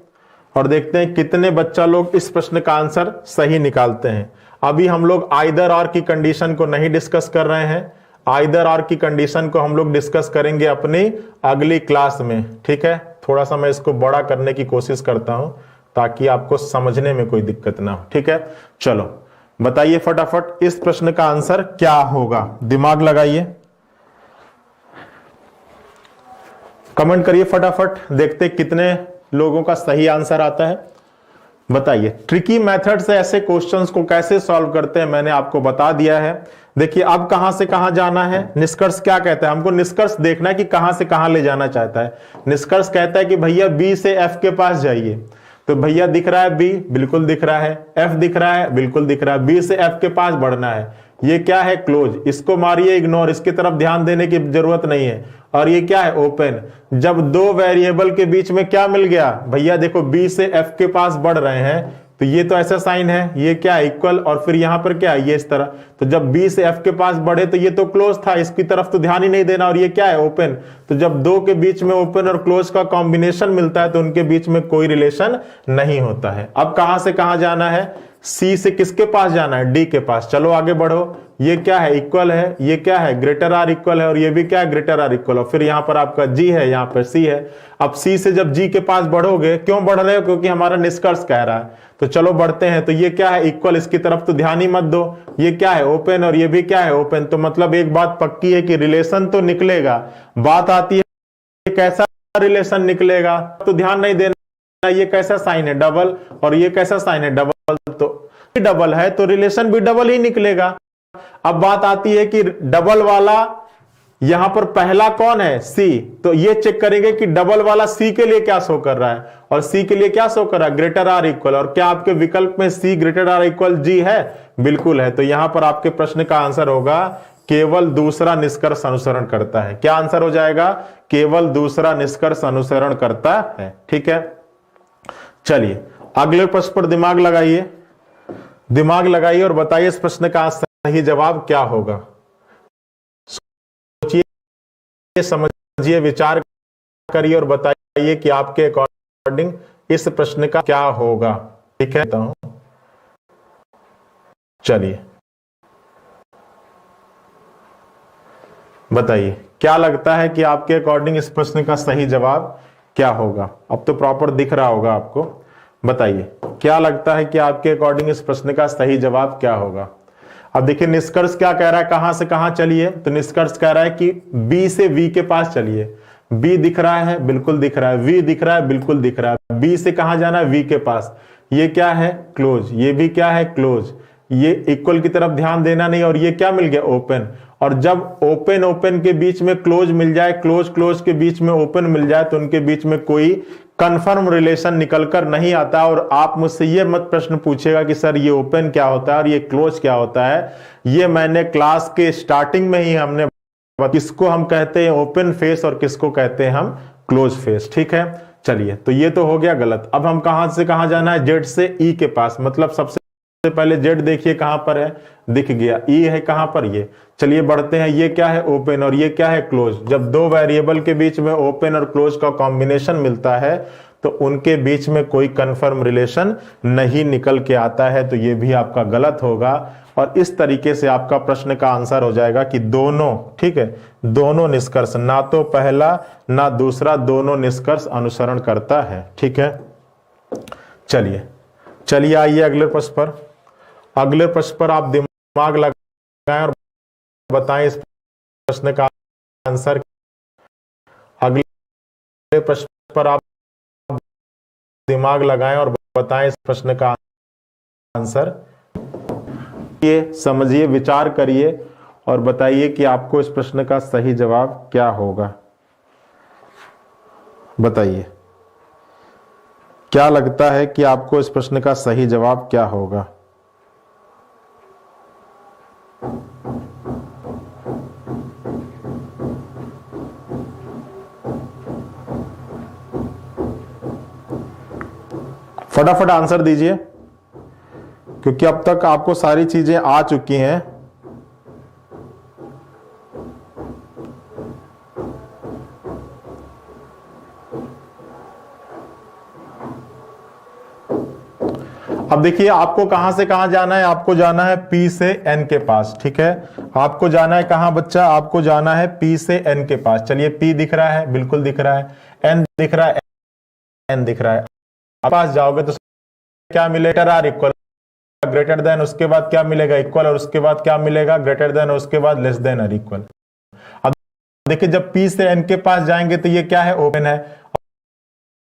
और देखते हैं कितने बच्चा लोग इस प्रश्न का आंसर सही निकालते हैं। अभी हम लोग आइदर और की कंडीशन को नहीं डिस्कस कर रहे हैं, आइदर और की कंडीशन को हम लोग डिस्कस करेंगे अपनी अगली क्लास में, ठीक है। थोड़ा सा मैं इसको बड़ा करने की कोशिश करता हूं ताकि आपको समझने में कोई दिक्कत ना हो। ठीक है, चलो बताइए फटाफट इस प्रश्न का आंसर क्या होगा, दिमाग लगाइए, कमेंट करिए फटाफट, देखते कितने लोगों का सही आंसर आता है। बताइए ट्रिकी मेथड से ऐसे क्वेश्चंस को कैसे सॉल्व करते हैं, मैंने आपको बता दिया है। देखिए अब कहां से कहां जाना है, निष्कर्ष क्या कहता है, हमको निष्कर्ष देखना है कि कहां से कहां ले जाना चाहता है। निष्कर्ष कहता है कि भैया बी से एफ के पास जाइए, तो भैया दिख रहा है बी, बिल्कुल दिख रहा है, एफ दिख रहा है, बिल्कुल दिख रहा है, बी से एफ के पास बढ़ना है। ये क्या है, क्लोज, इसको मारिए इग्नोर, इसकी तरफ ध्यान देने की जरूरत नहीं है। और ये क्या है, ओपन। जब दो वेरिएबल के बीच में क्या मिल गया भैया, देखो बी से एफ के पास बढ़ रहे हैं, तो ये तो ऐसा साइन है, ये क्या है, इक्वल, और फिर यहां पर क्या है, ये इस तरह। तो जब बी से एफ के पास बढ़े तो ये तो क्लोज था, इसकी तरफ तो ध्यान ही नहीं देना, और ये क्या है, ओपन। तो जब दो के बीच में ओपन और क्लोज का कॉम्बिनेशन मिलता है तो उनके बीच में कोई रिलेशन नहीं होता है। अब कहां से कहां जाना है, सी से किसके पास जाना है, डी के पास। चलो आगे बढ़ो, ये क्या है, इक्वल है, ये क्या है, ग्रेटर आर इक्वल है, और ये भी क्या है, ग्रेटर आर इक्वल, और फिर यहां पर आपका जी है, यहां पर सी है। अब सी से जब जी के पास बढ़ोगे, क्यों बढ़ रहे हो, क्योंकि हमारा निष्कर्ष कह रहा है, तो चलो बढ़ते हैं। तो ये क्या है, इक्वल, इसकी तरफ तो ध्यान ही मत दो। ये क्या है, ओपन, और ये भी क्या है, ओपन। तो मतलब एक बात पक्की है कि रिलेशन तो निकलेगा। बात आती है कैसा रिलेशन निकलेगा, तो ध्यान नहीं देना, ये कैसा साइन है, डबल, और ये कैसा साइन है, डबल, तो डबल है तो रिलेशन भी डबल ही निकलेगा। अब बात आती है कि डबल वाला यहां पर पहला कौन है, सी, तो ये चेक करेंगे कि डबल वाला सी के लिए क्या शो कर रहा है, और सी के लिए क्या शो कर रहा है, ग्रेटर आर इक्वल। और क्या आपके विकल्प में सी ग्रेटर आर इक्वल जी है, बिल्कुल है। तो यहां पर आपके प्रश्न का आंसर होगा केवल दूसरा निष्कर्ष अनुसरण करता है। क्या आंसर हो जाएगा, केवल दूसरा निष्कर्ष अनुसरण करता है। ठीक है, चलिए अगले प्रश्न पर दिमाग लगाइए, दिमाग लगाइए और बताइए इस प्रश्न का सही जवाब क्या होगा। सोचिए, समझिए, विचार करिए और बताइए कि आपके अकॉर्डिंग इस प्रश्न का क्या होगा। ठीक है, चलिए बताइए क्या लगता है कि आपके अकॉर्डिंग इस प्रश्न का सही जवाब क्या होगा। अब तो प्रॉपर दिख रहा होगा आपको, बताइए क्या लगता है कि आपके अकॉर्डिंग इस प्रश्न का सही जवाब क्या होगा। अब देखिए निष्कर्ष क्या कह रहा है, कहां से कहां चलिए, तो निष्कर्ष कह रहा है कि बी से वी के पास चलिए। बी दिख रहा है, बिल्कुल दिख रहा है, वी दिख रहा है, बिल्कुल दिख रहा है। बी से कहां जाना है, वी के पास। ये क्या है, क्लोज, ये भी क्या है, क्लोज। ये इक्वल की तरफ ध्यान देना नहीं, और ये क्या मिल गया, ओपन। और जब ओपन ओपन के बीच में क्लोज मिल जाए, क्लोज क्लोज के बीच में ओपन मिल जाए, तो उनके बीच में कोई कंफर्म रिलेशन निकलकर नहीं आता। और आप मुझसे ये मत प्रश्न पूछेगा कि सर ये ओपन क्या होता है और ये क्लोज क्या होता है। ये मैंने क्लास के स्टार्टिंग में ही हमने किसको हम कहते हैं ओपन फेस और किसको कहते हैं हम क्लोज फेस। ठीक है, चलिए तो ये तो हो गया गलत। अब हम कहां से कहां जाना है, जेड से ई के पास। मतलब सबसे पहले जेड देखिए कहां पर है, दिख गया। ई है कहां पर, ये। चलिए बढ़ते हैं, ये क्या है, ओपन, और ये क्या है, क्लोज। जब दो वेरिएबल के बीच में ओपन और क्लोज का कॉम्बिनेशन मिलता है तो उनके बीच में कोई कंफर्म रिलेशन नहीं निकल के आता है, तो ये भी आपका गलत होगा। और इस तरीके से आपका प्रश्न का आंसर हो जाएगा कि दोनों, ठीक है, दोनों निष्कर्ष, ना तो पहला ना दूसरा, दोनों निष्कर्ष अनुसरण करता है। ठीक है, चलिए चलिए आइए अगले प्रश्न पर। अगले प्रश्न पर आप दिमाग लगाएं और बताएं इस प्रश्न का आंसर। अगले प्रश्न पर आप दिमाग लगाएं और बताएं इस प्रश्न का आंसर। ये समझिए, विचार करिए और बताइए कि आपको इस प्रश्न का सही जवाब क्या होगा। बताइए क्या लगता है कि आपको इस प्रश्न का सही जवाब क्या होगा। फटाफट आंसर दीजिए, क्योंकि अब तक आपको सारी चीजें आ चुकी हैं। अब देखिए आपको कहां से कहां जाना है, आपको जाना है P से N के पास। ठीक है, आपको जाना है कहां बच्चा, आपको जाना है P से N के पास। चलिए P दिख रहा है, बिल्कुल दिख रहा है, N दिख रहा है, N दिख रहा है। पास जाओगे तो क्या मिलेगा, आर इक्वल ग्रेटर देन, उसके बाद क्या मिलेगा इक्वल, और उसके बाद क्या मिलेगा ग्रेटर देन, उसके बाद लेस देन और इक्वल। अब देखिए जब P से N के पास जाएंगे तो ये क्या है, ओपन है,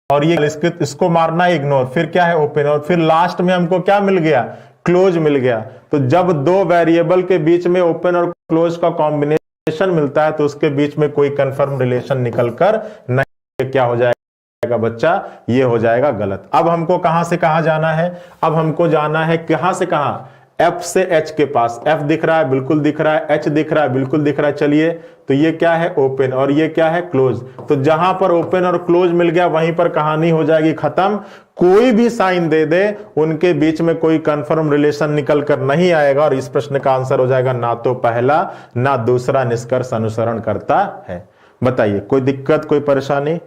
और ये इसको मारना इग्नोर, फिर क्या है ओपन, और फिर लास्ट में हमको क्या मिल गया, क्लोज मिल गया। तो जब दो वेरिएबल के बीच में ओपन और क्लोज का कॉम्बिनेशन मिलता है तो उसके बीच में कोई कंफर्म रिलेशन निकलकर नहीं, क्या हो जाएगा बच्चा, ये हो जाएगा गलत। अब हमको कहां से कहां जाना है, अब हमको जाना है कहां से कहां, F से H के पास। F दिख रहा है, बिल्कुल दिख रहा है, H दिख रहा है, बिल्कुल दिख रहा है। चलिए, तो ये क्या है ओपन और ये क्या है क्लोज। तो जहां पर ओपन और क्लोज मिल गया वहीं पर कहानी हो जाएगी खत्म। कोई भी साइन दे दे उनके बीच में कोई कंफर्म रिलेशन निकल कर नहीं आएगा, और इस प्रश्न का आंसर हो जाएगा ना तो पहला ना दूसरा निष्कर्ष अनुसरण करता है। बताइए कोई दिक्कत, कोई परेशानी।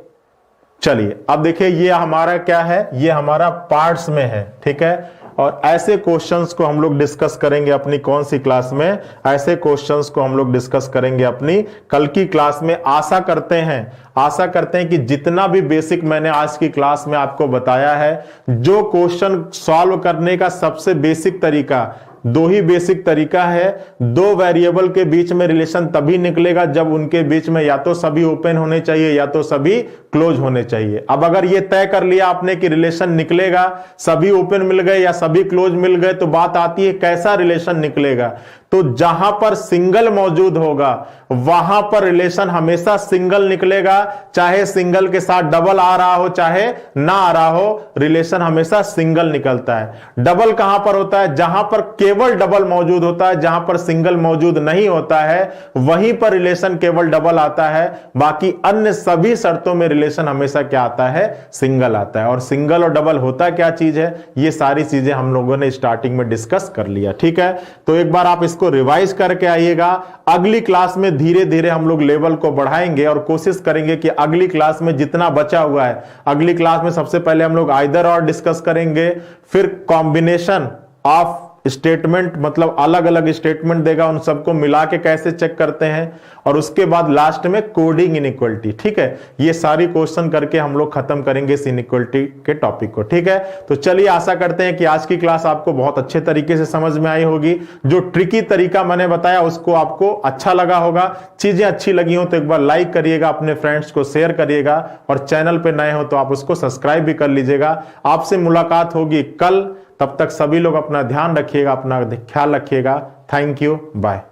चलिए अब देखिए ये हमारा क्या है, ये हमारा पार्ट्स में है, ठीक है। और ऐसे क्वेश्चंस को हम लोग डिस्कस करेंगे अपनी कौन सी क्लास में, ऐसे क्वेश्चंस को हम लोग डिस्कस करेंगे अपनी कल की क्लास में। आशा करते हैं कि जितना भी बेसिक मैंने आज की क्लास में आपको बताया है, जो क्वेश्चन सॉल्व करने का सबसे बेसिक तरीका, दो ही बेसिक तरीका है। दो वेरिएबल के बीच में रिलेशन तभी निकलेगा जब उनके बीच में या तो सभी ओपन होने चाहिए या तो सभी क्लोज होने चाहिए। अब अगर ये तय कर लिया आपने कि रिलेशन निकलेगा, सभी ओपन मिल गए या सभी क्लोज मिल गए, तो बात आती है कैसा रिलेशन निकलेगा। तो जहां पर सिंगल मौजूद होगा वहां पर रिलेशन हमेशा सिंगल निकलेगा, चाहे सिंगल के साथ डबल आ रहा हो चाहे ना आ रहा हो, रिलेशन हमेशा सिंगल निकलता है। डबल कहां पर होता है, जहां पर केवल डबल मौजूद होता है, जहां पर सिंगल मौजूद नहीं होता है वहीं पर रिलेशन केवल डबल आता है। बाकी अन्य सभी शर्तों में रिलेशन हमेशा क्या आता है, सिंगल आता है। और सिंगल और डबल होता क्या चीज है, ये सारी चीजें हम लोगों ने स्टार्टिंग में डिस्कस कर लिया, ठीक है। तो एक बार आप इसको रिवाइज करके आइएगा। अगली क्लास में धीरे धीरे हम लोग लेवल को बढ़ाएंगे और कोशिश करेंगे कि अगली क्लास में जितना बचा हुआ है, अगली क्लास में सबसे पहले हम लोग आइदर और डिस्कस करेंगे, फिर कॉम्बिनेशन ऑफ स्टेटमेंट, मतलब अलग अलग स्टेटमेंट देगा, उन सबको मिला के कैसे चेक करते हैं, और उसके बाद लास्ट में कोडिंग इनइक्वालिटी, ठीक है। ये सारी क्वेश्चन करके हम लोग खत्म करेंगे इस इनइक्वालिटी के टॉपिक को, ठीक है। तो चलिए आशा करते हैं कि आज की क्लास आपको बहुत अच्छे तरीके से समझ में आई होगी। जो ट्रिकी तरीका मैंने बताया उसको आपको अच्छा लगा होगा। चीजें अच्छी लगी हो तो एक बार लाइक करिएगा, अपने फ्रेंड्स को शेयर करिएगा, और चैनल पे नए हो तो आप उसको सब्सक्राइब भी कर लीजिएगा। आपसे मुलाकात होगी कल, तब तक सभी लोग अपना ध्यान रखिएगा, अपना ख्याल रखिएगा। Thank you, bye.